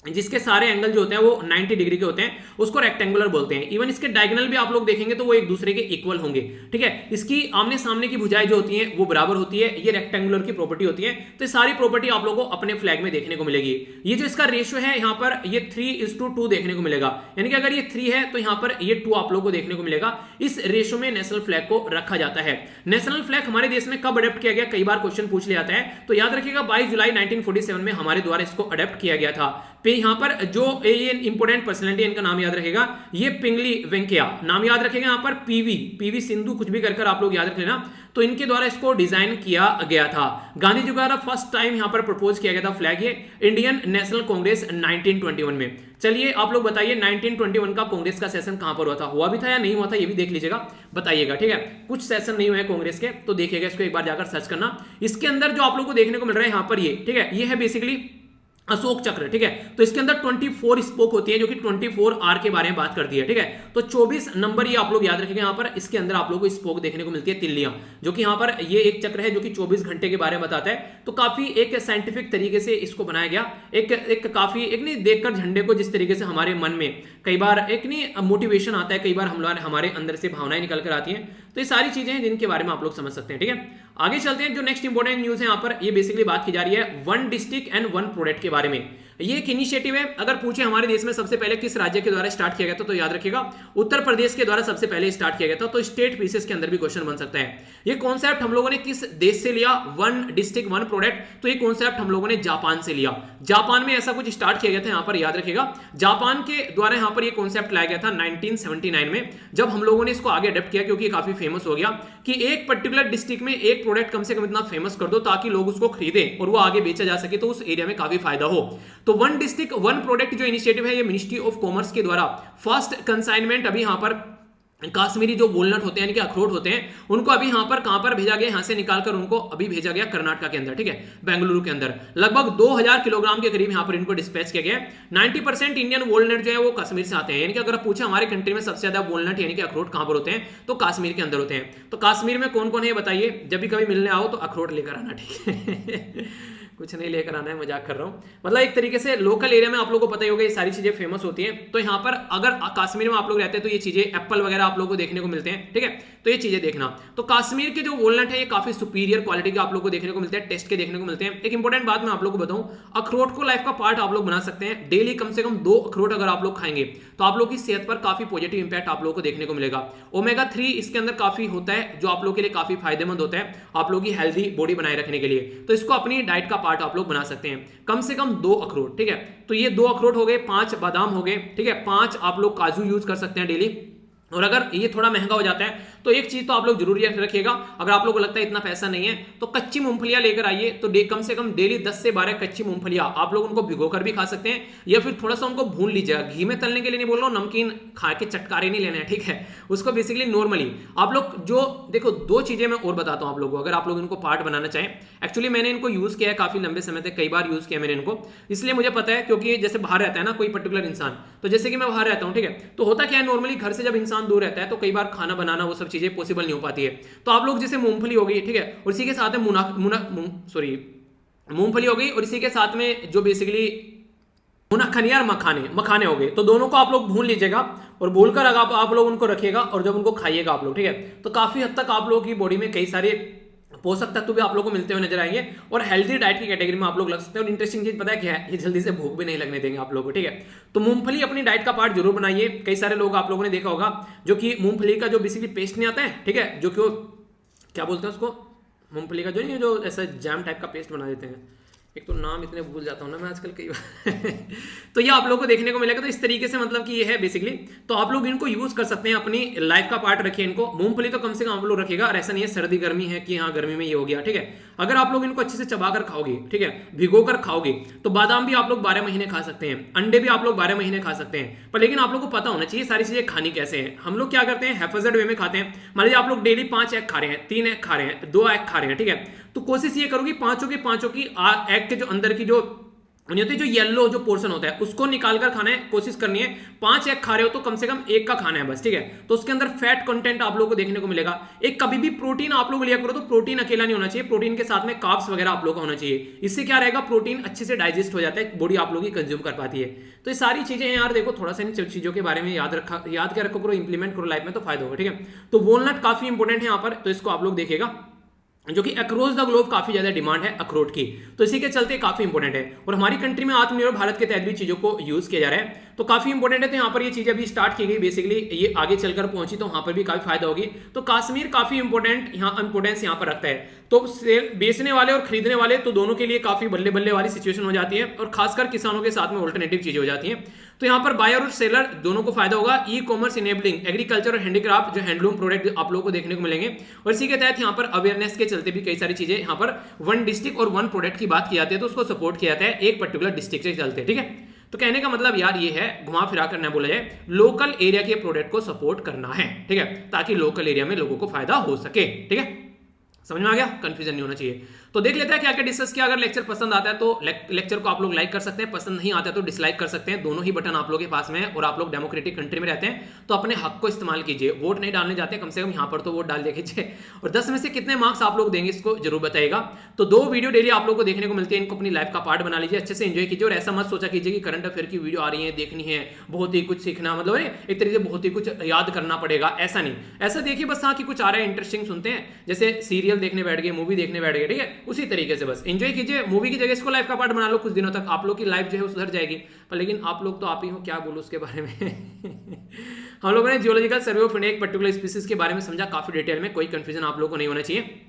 जिसके सारे एंगल जो होते हैं वो 90 डिग्री के होते हैं, उसको रेक्टेंगुलर बोलते हैं। इवन इसके डायगोनल भी आप लोग देखेंगे तो वो एक दूसरे के इक्वल होंगे। ठीक है, इसकी आमने सामने की भुजाएं जो होती हैं वो बराबर होती है, ये रेक्टेंगुलर की प्रॉपर्टी होती है। तो सारी प्रॉपर्टी आप लोगों को अपने फ्लैग में देखने को मिलेगी। ये जो इसका रेशियो है यहाँ पर ये 3:2 देखने को मिलेगा, यानी कि अगर ये 3 है तो यहाँ पर ये 2 आप लोगों को देखने को मिलेगा। इस रेशियो में नेशनल फ्लैग को रखा जाता है। नेशनल फ्लैग हमारे देश में कब अडेप्ट किया गया, कई बार क्वेश्चन पूछ लिया जाता है, तो याद रखिएगा 22 जुलाई 1947 में हमारे द्वारा इसको अडेप्ट किया गया था। यहाँ पर जो ये इंपोर्टेंट पर्सनालिटी इनका नाम याद रखेगा, ये पिंगली वेंकैया नाम याद रखेगा। यहाँ पर पीवी सिंधु कुछ भी कर आप लोग याद रख लेना। तो इनके द्वारा इसको डिजाइन किया गया था। गांधी जी द्वारा फर्स्ट टाइम यहाँ पर प्रपोज किया गया था फ्लैग, ये इंडियन नेशनल कांग्रेस 1921 में। चलिए आप लोग बताइए 1921 का कांग्रेस का सेशन कहां पर हुआ था, हुआ भी था या नहीं हुआ था, ये भी देख लीजिएगा, बताइएगा। ठीक है, कुछ सेशन नहीं हुए कांग्रेस के, तो देखिएगा इसको एक बार जाकर सर्च करना। इसके अंदर जो आप लोग को देखने को मिल रहा है यहाँ पर ये, ठीक है, ये है बेसिकली अशोक चक्र, ठीक है। तो इसके अंदर 24 स्पोक होती है जो कि 24 आर के बारे में बात करती है, ठीक है। तो 24 नंबर ये आप लोग याद रखेंगे। यहाँ पर इसके अंदर आप लोगों को स्पोक देखने को मिलती है, तिल्लियां, जो कि यहाँ पर ये एक चक्र है जो कि 24 घंटे के बारे में बताता है। तो काफी एक साइंटिफिक तरीके से इसको बनाया गया, एक काफी एक नहीं देखकर झंडे को जिस तरीके से हमारे मन में कई बार एक नहीं मोटिवेशन आता है, कई बार हम हमारे अंदर से भावनाएं निकल कर आती हैं। तो ये सारी चीजें हैं जिनके बारे में आप लोग समझ सकते हैं, ठीक है। आगे चलते हैं। जो नेक्स्ट इंपॉर्टेंट न्यूज है यहाँ पर, ये बेसिकली बात की जा रही है one district and one product के बारे में। ये एक इनिशिएटिव है। अगर पूछे हमारे देश में सबसे पहले किस राज्य के द्वारा स्टार्ट किया गया था, तो याद रखिएगा उत्तर प्रदेश के द्वारा सबसे पहले स्टार्ट किया गया था। तो स्टेट पीसेस के अंदर भी क्वेश्चन बन सकता है। ये कॉन्सेप्ट हम लोगों ने किस देश से लिया, वन डिस्ट्रिक्ट वन प्रोडक्ट, तो ये कॉन्सेप्ट हम लोगों ने जापान से लिया। जापान में ऐसा कुछ स्टार्ट किया गया था, यहाँ पर याद रखिएगा जापान के द्वारा यहाँ पर ये कॉन्सेप्ट लाया गया था 1979 में, जब हम लोगों ने इसको आगे अडेप्ट किया, क्योंकि काफी फेमस हो गया कि एक पर्टिकुलर डिस्ट्रिक्ट में एक प्रोडक्ट कम से कम इतना फेमस कर दो ताकि लोग उसको खरीदें और वो आगे बेचा जा सके, तो उस एरिया में काफी फायदा हो। तो वन डिस्ट्रिक्ट वन प्रोडक्ट जो इनिशिएटिव है, ये मिनिस्ट्री ऑफ कॉमर्स के द्वारा फर्स्ट कंसाइनमेंट अभी यहाँ पर काश्मीरी जो वॉलनट होते हैं यानी कि अखरोट होते हैं, उनको अभी यहाँ पर कहां पर भेजा गया, यहां से निकालकर उनको अभी भेजा गया कर्नाटक के अंदर, ठीक है, बेंगलुरु के अंदर। लगभग 2000 किलोग्राम के करीब यहाँ पर इनको डिस्पैच किया गया। 90% इंडियन वॉलनट जो है वो कश्मीर से आते हैं। यानी कि अगर पूछा हमारे कंट्री में सबसे ज्यादा वॉलनट यानी कि अखरोट कहां पर होते हैं, तो कश्मीर के अंदर होते हैं। तो कश्मीर में कौन कौन है बताइए, जब भी कभी मिलने आओ तो अखरोट लेकर आना, ठीक है। कुछ नहीं लेकर आना है, मजाक कर रहा हूं। मतलब एक तरीके से लोकल एरिया में आप लोगों को पता ही होगा ये सारी चीजें फेमस होती हैं। तो यहाँ पर अगर कश्मीर में आप लोग रहते हैं तो ये चीजें एप्पल वगैरह आप लोगों को देखने को मिलते हैं, ठीक है। तो ये चीजें देखना। तो कश्मीर के जो वॉलनट है ये काफी सुपीरियर क्वालिटी के आप लोग को देखने को मिलते हैं, टेस्ट के देखने को मिलते हैं। एक इंपॉर्टेंट बात मैं आप लोग को बताऊं, अखरोट को लाइफ का पार्ट आप लोग बना सकते हैं। डेली कम से कम 2 अखरोट अगर आप लोग खाएंगे तो आप लोग की सेहत पर काफी पॉजिटिव इंपैक्ट आप लोग को देखने को मिलेगा। ओमेगा 3 इसके अंदर काफी होता है, जो आप लोग के लिए काफी फायदेमंद होता है आप लोग की हेल्दी बॉडी बनाए रखने के लिए। तो इसको अपनी डाइट का पार्ट आप लोग बना सकते हैं। कम से कम 2 अखरोट, ठीक है। तो ये 2 अखरोट हो गए, 5 बादाम हो गए, ठीक है, 5 आप लोग काजू यूज कर सकते हैं डेली। और अगर ये थोड़ा महंगा हो जाता है तो एक चीज तो आप लोग जरूर रखिएगा, अगर आप लोगों को लगता है इतना पैसा नहीं है तो कच्ची मूंगफलियां लेकर आइए। तो कम से कम डेली 10 से 12 कच्ची मूंगफलियां आप लोग उनको भिगोकर भी खा सकते हैं, या फिर थोड़ा सा उनको भून लीजिएगा। घी में तलने के लिए नहीं बोल रहा हूं, नमकीन खा के चटकारे नहीं लेने हैं, ठीक है। उसको बेसिकली नॉर्मली आप लोग जो देखो, 2 चीजें मैं और बताता हूं आप लोगों को, अगर आप लोग इनको पार्ट बनाना चाहें। एक्चुअली मैंने इनको यूज किया है काफी लंबे समय तक, कई बार यूज किया मैंने इनको, इसलिए मुझे पता है। क्योंकि जैसे बाहर रहता है ना कोई पर्टिकुलर इंसान, तो जैसे कि मैं बाहर रहता हूं, ठीक है, तो होता क्या है नॉर्मली घर से जब इंसान दूर रहता है तो कई बार खाना बनाना वो सब चीजें पॉसिबल नहीं हो पाती है। तो आप लोग जैसे मूंगफली हो गई, ठीक है, और इसी के साथ में मूंगफली हो गई, और इसी के साथ में जो बेसिकली मुनक्खनी और मखाने हो गए, तो दोनों को आप लोग भून लीजिएगा और भूनकर आप लोग उनको रखिएगा और जब उनको खाइएगा आप लोग, ठीक है, तो काफी हद तक आप लोगों की बॉडी में कई सारे पोषक तत्व भी आप लोगों को मिलते हुए नजर आएंगे और हेल्दी डाइट की कैटेगरी में आप लोग लग सकते हैं। और इंटरेस्टिंग चीज पता है क्या है, ये जल्दी से भूख भी नहीं लगने देंगे आप लोगों को, ठीक है। तो मूंगफली अपनी डाइट का पार्ट जरूर बनाइए। कई सारे लोग आप लोगों ने देखा होगा जो कि मूंगफली का जो बेसिकली पेस्ट नहीं आता है, ठीक है, जो कि क्या बोलते हैं उसको, मूंगफली का जो नहीं, जो ऐसा जैम टाइप का पेस्ट बना देते हैं, एक तो नाम इतने भूल जाता हूं ना मैं आजकल कई बार। तो ये आप लोगों को देखने को मिलेगा। तो इस तरीके से मतलब कि ये है बेसिकली, तो आप लोग इनको यूज कर सकते हैं, अपनी लाइफ का पार्ट रखिए इनको। मूंगफली तो कम से कम आप लोग रखिएगा, और ऐसा नहीं है सर्दी गर्मी है कि हाँ गर्मी में ये हो गया, ठीक है। अगर आप लोग इनको अच्छे से चबाकर खाओगे, ठीक है, भिगोकर खाओगे, तो बादाम भी आप लोग 12 महीने खा सकते हैं, अंडे भी आप लोग 12 महीने खा सकते हैं। पर लेकिन आप लोग को पता होना चाहिए सारी चीजें खानी कैसे है। हम लोग क्या करते हैं, हैफेजर्ड वे में खाते हैं। मान लीजिए आप लोग डेली 5 एग खा रहे हैं, 3 एग खा रहे हैं, 2 एग खा रहे हैं, ठीक है, तो कोशिश ये करोगी पांचों की एग के जो अंदर की जो जो येलो जो पोर्शन होता है उसको निकालकर खाना है, कोशिश करनी है। 5 एग खा रहे हो तो कम से कम 1 का खाना है बस, ठीक है। तो उसके अंदर फैट कंटेंट आप लोगों को देखने को मिलेगा। एक कभी भी प्रोटीन आप लोग लिया करो तो प्रोटीन अकेला नहीं होना चाहिए, प्रोटीन के साथ में कार्ब्स वगैरह आप लोग का होना चाहिए। इससे क्या रहेगा, प्रोटीन अच्छे से डाइजेस्ट हो जाता है, बॉडी आप लोग की कंज्यूम कर पाती है। तो ये सारी चीजें हैं यार, देखो थोड़ा सा इन चीजों के बारे में याद के रखो करो, इंप्लीमेंट करो लाइफ में तो फायदा होगा, ठीक है। तो वॉलनट काफी इंपॉर्टेंट है यहाँ पर, तो इसको आप लोग देखिएगा, जो कि अक्रॉस द ग्लोब काफी ज्यादा डिमांड है अखरोट की, तो इसी के चलते काफी इंपॉर्टेंट है। और हमारी कंट्री में आत्मनिर्भर भारत के तहत भी चीजों को यूज किया जा रहा है, तो काफी इंपॉर्टेंट है। तो यहाँ पर ये चीजें अभी स्टार्ट की गई, बेसिकली ये आगे चलकर पहुंची तो वहां पर भी काफी फायदा होगी। तो कश्मीर काफी इंपॉर्टेंट इंपोर्टेंस यहाँ पर रखता है। तो बेचने वाले और खरीदने वाले तो दोनों के लिए काफी बल्ले बल्ले वाली सिचुएशन हो जाती है, और खासकर किसानों के साथ में ऑल्टरनेटिव चीजें हो जाती हैं। तो यहाँ पर बायर और सेलर दोनों को फायदा होगा। ई कॉमर्स इनेबलिंग एग्रीकल्चर और हैंडीक्राफ्ट जो हैंडलूम प्रोडक्ट आप लोगों को देखने को मिलेंगे, और इसी के तहत यहाँ पर अवेयरनेस के चलते भी कई सारी चीजें यहाँ पर वन डिस्ट्रिक्ट और वन प्रोडक्ट की बात की जाती है, तो उसको सपोर्ट किया जाता है एक पर्टिकुलर डिस्ट्रिक्ट से चलते, ठीक है। तो कहने का मतलब यार ये है, घुमा फिरा करना बोला जाए, लोकल एरिया के प्रोडक्ट को सपोर्ट करना है, ठीक है, ताकि लोकल एरिया में लोगों को फायदा हो सके, ठीक है। समझ में आ गया, कंफ्यूजन नहीं होना चाहिए। तो तो देख लेते हैं क्या क्या डिस्कस किया। अगर लेक्चर पसंद आता है तो लेक्चर को आप लोग लाइक कर सकते हैं, पसंद नहीं आता है तो डिसलाइक कर सकते हैं, दोनों ही बटन आप लोगों के पास में है। और आप लोग डेमोक्रेटिक कंट्री में रहते हैं तो अपने हक को इस्तेमाल कीजिए, वोट नहीं डालने जाते कम से कम यहाँ पर तो वोट डाल दिया कीजिए। और 10 में से कितने मार्क्स आप लोग देंगे इसको जरूर बताइएगा। तो 2 वीडियो डेली आप लोग को देखने को मिलती है, इनको अपनी लाइफ का पार्ट बना लीजिए, अच्छे से एंजॉय कीजिए। और ऐसा मत सोचा कीजिए कि करंट अफेयर की वीडियो आ रही है देखनी है, बहुत ही कुछ सीखना, मतलब एक तरीके से बहुत ही कुछ याद करना पड़ेगा, ऐसा नहीं। ऐसा देखिए बस हाँ कि कुछ आ रहा है इंटरेस्टिंग सुनते हैं, जैसे सीरियल देखने बैठ गए, मूवी देखने बैठ गए, ठीक है, उसी तरीके से बस एंजॉय कीजिए। मूवी की जगह इसको लाइफ का पार्ट बना लो कुछ दिनों तक, आप लोग की लाइफ जो है वो सुधर जाएगी। पर लेकिन आप लोग तो आप ही हो, क्या बोलूं उसके बारे में। हम लोगों ने जियोलॉजिकल सर्वे ऑफ इंडिया एक पर्टिकुलर स्पीसीज के बारे में समझा काफी डिटेल में, कोई कंफ्यूजन आप लोगों को नहीं होना चाहिए।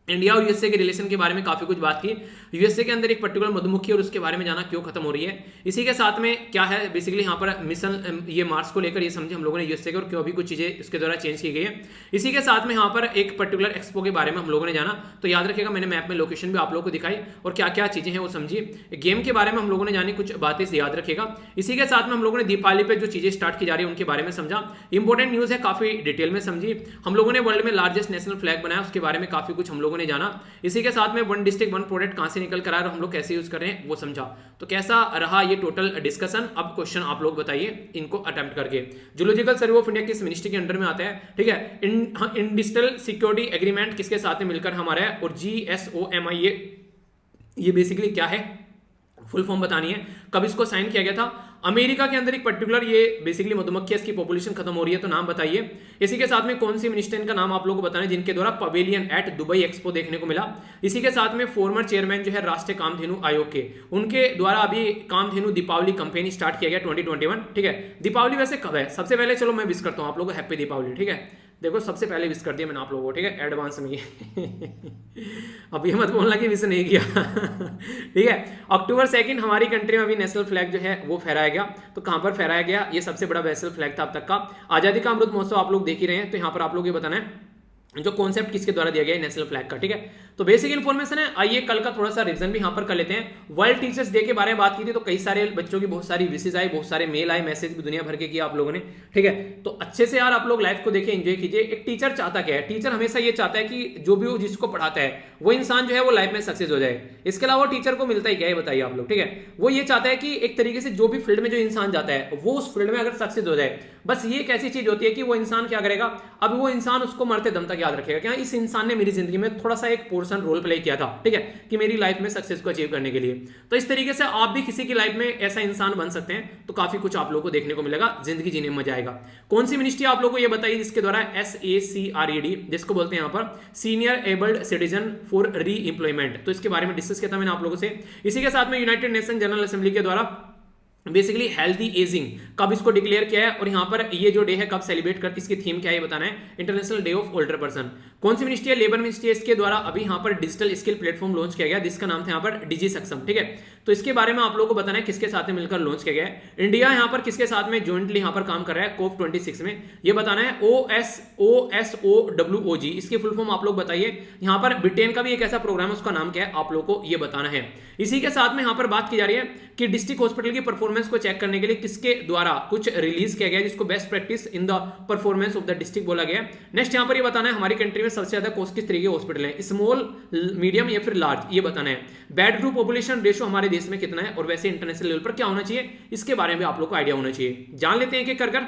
इंडिया और यूएसए के रिलेशन के बारे में काफी कुछ बात की, यूएसए के अंदर एक पर्टिकुलर मधुमक्खी और उसके बारे में जाना क्यों खत्म हो रही है। इसी के साथ में क्या है बेसिकली यहाँ पर मिशन ये मार्स को लेकर ये समझे हम लोगों ने यूएसए के, और क्यों अभी कुछ चीजें इसके द्वारा चेंज की गई है। इसी के साथ में यहाँ पर एक पर्टिकुलर एक्सपो के बारे में हम लोगों ने जाना, तो याद रखिएगा मैंने मैप में लोकेशन भी आप लोगों को दिखाई और क्या क्या चीजें हैं वो समझिए। गेम के बारे में हम लोगों ने जानी, कुछ बातें याद रखिएगा। इसी के साथ में हम लोगों ने दीपावली पे जो चीजें स्टार्ट की जा रही है उनके बारे में समझा, इंपॉर्टेंट न्यूज है काफी डिटेल में समझी। हम लोगों ने वर्ल्ड में लार्जेस्ट नेशनल फ्लैग बनाया, उसके बारे में काफी कुछ हम लोगों ने जाना। इसी के साथ में 1 डिस्ट्रिक्ट 1 प्रोडक्ट कहां से निकल कर आ रहा है और हम लोग कैसे यूज कर रहे हैं वो समझा। तो कैसा रहा ये टोटल डिस्कशन, अब क्वेश्चन आप लोग बताइए इनको अटेम्प्ट करके। जूलॉजिकल सर्वे ऑफ इंडिया किस मिनिस्ट्री के अंडर में आता है, ठीक है। इंडस्ट्रियल सिक्योरिटी एग्रीमेंट किसके साथ में मिलकर हमारा है, और GSOMI ये बेसिकली क्या है, फुल फॉर्म बतानी है, कब इसको साइन किया गया था। अमेरिका के अंदर एक पर्टिकुलर ये बेसिकली मधुमक्खी की पॉपुलेशन खत्म हो रही है, तो नाम बताइए। इसी के साथ में कौन सी मिनिस्टर इनका नाम आप लोगों को बताना है जिनके द्वारा पवेलियन एट दुबई एक्सपो देखने को मिला। इसी के साथ में फॉर्मर चेयरमैन जो है राष्ट्रीय कामधेनु आयोग के, उनके द्वारा अभी कामधेनु दीपावली कंपेनी स्टार्ट किया गया 2021, ठीक है। दीपावली वैसे कब है, सबसे पहले चलो मैं विश करता हूं आप लोगों को हैप्पी दीपावली, ठीक है। देखो सबसे पहले विश कर दिया मैंने आप लोगों को, ठीक है, एडवांस में। अब ये मत बोलना कि विश नहीं किया। ठीक है, अक्टूबर 2 हमारी कंट्री में अभी नेशनल फ्लैग जो है वो फहराया गया। तो कहां पर फहराया गया, ये सबसे बड़ा नेशनल फ्लैग था अब तक का। आजादी का अमृत महोत्सव आप लोग देख ही रहे हैं, तो यहाँ पर आप लोग ये बताना है जो कॉन्सेप्ट किसके द्वारा दिया गया है नेशनल फ्लैग का, ठीक है। तो बेसिक इन्फॉर्मेशन है, आइए कल का थोड़ा सा रिवीजन भी यहाँ पर कर लेते हैं। वर्ल्ड टीचर्स डे के बारे में बात की थी, तो कई सारे बच्चों की बहुत सारी विशेष आई, बहुत सारे मेल आए, मैसेज भी दुनिया भर के किया आप लोगों ने, ठीक है। तो अच्छे से यार आप लोग लाइफ को देखिए, एंजॉय कीजिए। एक टीचर चाहता क्या है, टीचर हमेशा ये चाहता है कि जो भी वो जिसको पढ़ाता है वो इंसान जो है वो लाइफ में सक्सेस हो जाए। इसके अलावा टीचर को मिलता ही क्या है बताइए आप लोग, ठीक है। वो ये चाहता है कि एक तरीके से जो भी फील्ड में जो इंसान जाता है वो उस फील्ड में अगर सक्सेस हो जाए, बस ये एक ऐसी चीज होती है कि वो इंसान क्या करेगा, अब वो इंसान उसको मरते दम तक याद रखेगा कि इस इंसान ने मेरी जिंदगी में थोड़ा सा एक पोर्शन रोल प्ले किया था, ठीक है, कि मेरी लाइफ में सक्सेस को अचीव करने के लिए। तो इस तरीके से आप भी किसी की लाइफ में ऐसा इंसान बन सकते हैं, तो काफी कुछ आप लोगों को देखने को मिलेगा, जिंदगी जीने में मजा आएगा। कौन सी मिनिस्ट्री आप लोगों को ये बताइए जिसके द्वारा SACRED, जिसको बोलते हैं यहाँ पर सीनियर एबल्ड सिटीजन फॉर री एम्प्लॉयमेंट, तो इसके बारे में डिस्कस किया था मैंने आप लोगों से। इसी के साथ में यूनाइटेड नेशन जनरल असेंबली के द्वारा बेसिकली हेल्दी एजिंग कब इसको डिक्लेयर किया है, और यहाँ पर ये जो डे है कब सेलिब्रेट कर, इसकी थीम क्या है ये बताना है, international day of older person. कौन सी मिनिस्ट्री है, लेबर मिनिस्ट्री, इसके द्वारा अभी यहाँ पर डिजिटल स्किल प्लेटफॉर्म लॉन्च किया गया जिसका नाम था यहाँ पर डिजी सक्षम, ठीक है। तो इसके बारे में आप लोगों को बताना है किसके साथ में मिलकर लॉन्च किया गया है। इंडिया यहाँ पर किसके साथ में ज्वाइंटली यहाँ पर काम कर रहा है COP26 में, ये बताना है। OSOWOG इसकी फुल फॉर्म आप लोग बताइए। यहाँ पर ब्रिटेन का भी एक ऐसा प्रोग्राम है, उसका नाम क्या है आप लोग को ये बताना है। इसी के साथ में यहाँ पर बात की जा रही है कि डिस्ट्रिक्ट हॉस्पिटल की परफॉर्मेंस को चेक करने के लिए किसके द्वारा कुछ रिलीज किया गया जिसको best practice in the performance of the district बोला गया। नेक्स्ट यहाँ पर ये बताना है हमारी कंट्री में सबसे ज्यादा कॉस्ट किस तरीके के हॉस्पिटल है, स्मॉल, मीडियम या फिर लार्ज, ये बताना है। बेड टू पॉपुलेशन रेशो हमारे देश में कितना है और वैसे इंटरनेशनल लेवल पर क्या होना चाहिए, इसके बारे में भी आप लोग को आइडिया होना चाहिए। जान लेते हैं एक एक कर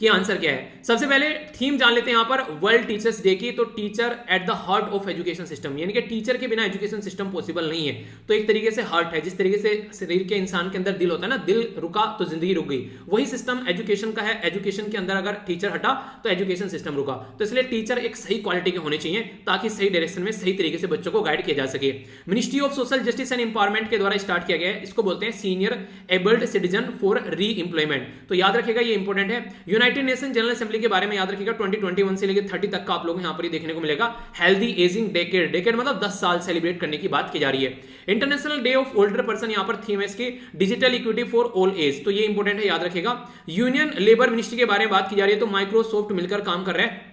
कि आंसर क्या है। सबसे पहले थीम जान लेते हैं यहाँ पर वर्ल्ड टीचर्स डे की, तो teacher at the heart of education system, यानी कि टीचर के बिना एजुकेशन सिस्टम पॉसिबल नहीं है। तो एक तरीके से हार्ट है, जिस तरीके से शरीर के इंसान के अंदर दिल होता है ना, दिल रुका तो जिंदगी रुक गई, वही सिस्टम एजुकेशन का है। एजुकेशन के अंदर अगर टीचर हटा तो एजुकेशन सिस्टम रुका। तो इसलिए टीचर एक सही क्वालिटी के होने चाहिए ताकि सही डायरेक्शन में सही तरीके से बच्चों को गाइड किया जा सके। Ministry of social justice and empowerment के द्वारा स्टार्ट किया गया है, इसको बोलते हैं सीनियर एबल्ड सिटीजन फॉर री एम्प्लॉयमेंट। तो याद रखिएगा ये इंपॉर्टेंट है। यूनाइटेड नेशन जनरल के बारे में याद रखिएगा 2021 से लेकर 30 तक का आप लोग यहां पर ही देखने को मिलेगा। हेल्दी एजिंग डेकेड, डेकेड मतलब 10 साल सेलिब्रेट करने की बात की जा रही है। International day of older person यहां पर थीम है इसकी digital equity for all age, तो ये इंपॉर्टेंट है, याद रखिएगा। यूनियन लेबर मिनिस्ट्री के बारे में बात की जा रही है, तो माइक्रोसॉफ्ट मिलकर काम कर रहा है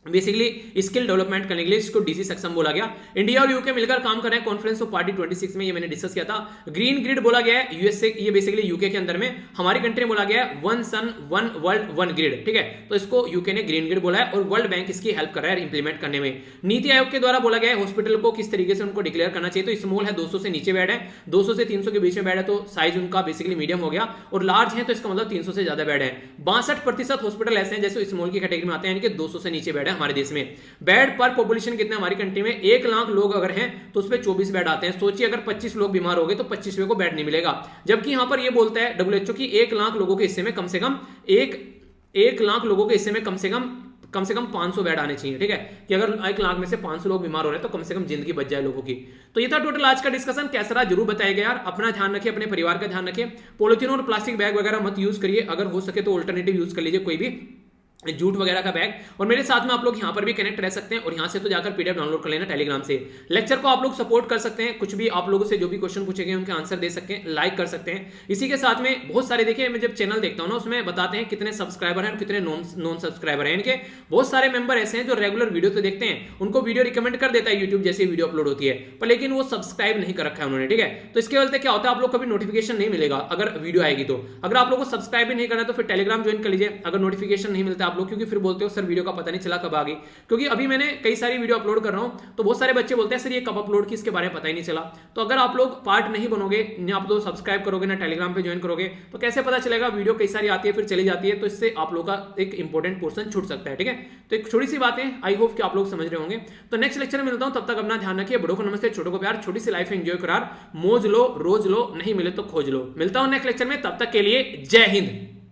बेसिकली स्किल डेवलपमेंट करने के लिए इसको डीसी सक्षम बोला गया। इंडिया और यूके मिलकर काम कर रहे हैं कॉन्फ्रेंस ऑफ पार्टी 26 में, ये मैंने डिस्कस किया था। ग्रीन ग्रिड बोला गया है यूएसए, ये बेसिकली यूके के अंदर में, हमारी कंट्री में बोला गया है one sun one world one grid, ठीक है। तो इसको यूके ने ग्रीन ग्रिड बोला है और वर्ल्ड बैंक इसकी हेल्प कर रहा है इंप्लीमेंट करने में। नीति आयोग के द्वारा बोला गया है हॉस्पिटल को किस तरीके से उनको डिक्लेयर करना चाहिए। तो स्मॉल है 200 से नीचे बेड है, 200 से 300 के बीच में बेड है तो साइज उनका बेसिकली मीडियम हो गया, और लार्ज है तो इसका मतलब 300 से ज्यादा बेड है। 62% हॉस्पिटल ऐसे हैं जैसे स्मॉल की कैटेगरी में आते हैं, यानी कि 200 से नीचे बेड है हमारे देश में। बेड पर पॉपुलेशन कितने हमारी कंट्री में, 1 लाख लोग अगर हैं तो उसपे 24 बेड आते हैं। सोचिए अगर 25 लोग बीमार हो गए तो 25वें को बेड नहीं मिलेगा, जबकि यहां पर ये बोलता है डब्ल्यूएचओ की 1 लाख लोगों के हिस्से में कम से कम एक लाख लोगों के हिस्से में कम से कम 500 बेड आने चाहिए, ठीक है। कि अगर 1 लाख में से 500 लोग बीमार हो रहे हैं तो कम से कम जिंदगी बच जाए लोगों की। तो ये था टोटल आज का डिस्कशन, कैसा रहा जरूर बताइएगा यार। अपना ध्यान रखिए, अपने परिवार का ध्यान रखिए, पॉलिथीन और प्लास्टिक बैग वगैरह मत यूज करिए, अगर हो सके तो ऑल्टरनेटिव यूज कर लीजिए, कोई भी जूट वगैरह का बैग। और मेरे साथ में आप लोग यहां पर भी कनेक्ट रह सकते हैं, और यहां से तो जाकर पीडीएफ डाउनलोड कर लेना टेलीग्राम से। लेक्चर को आप लोग सपोर्ट कर सकते हैं, कुछ भी आप लोगों से जो भी क्वेश्चन पूछे गए उनके आंसर दे सकते हैं, लाइक कर सकते हैं। इसी के साथ में बहुत सारे, देखिए मैं जब चैनल देखता हूं ना उसमें बताते हैं कितने सब्सक्राइबर हैं और कितने नॉन सब्सक्राइबर हैं। इनके बहुत सारे मेंबर ऐसे हैं जो रेगुलर वीडियो तो देखते हैं, उनको वीडियो रिकमेंड कर देता है यूट्यूब जैसे वीडियो अपलोड होती है, पर लेकिन वो सब्सक्राइब नहीं कर रखा है उन्होंने, ठीक है। तो इसके चलते क्या होता है, आप लोग कभी नोटिफिकेशन नहीं मिलेगा अगर वीडियो आएगी तो। अगर आप लोग को सब्सक्राइब भी नहीं करना तो फिर टेलीग्राम ज्वाइन कर लीजिए, अगर नोटिफिकेशन नहीं मिलता आप लोग, क्योंकि फिर बोलते हो सर वीडियो का पता नहीं चला कब आ गई। क्योंकि अभी मैंने कई सारी वीडियो अपलोड कर रहा हूं तो बहुत सारे बच्चे बोलते हैं सर ये कब अपलोड की, इसके बारे में पता ही नहीं चला। तो अगर आप लोग पार्ट नहीं बनोगे, ना आप तो सब्सक्राइब करोगे ना टेलीग्राम पे ज्वाइन करोगे, तो कैसे पता चलेगा। वीडियो कई सारी आती है फिर चली जाती है, तो इससे आप लोग का एक इंपॉर्टेंट पोर्शन छूट सकता है, ठीक है। तो एक छोटी सी बात है, आई होप कि आप लोग समझ रहे होंगे। तो नेक्स्ट लेक्चर में मिलता हूं, तब तक अपना ध्यान रखिए। बड़ों को नमस्ते, छोटों को प्यार, छोटी सी लाइफ एंजॉय करार, मौज लो रोज लो, नहीं मिले तो खोज लो। मिलता हूं नेक्स्ट लेक्चर में, तब तक के लिए जय हिंद।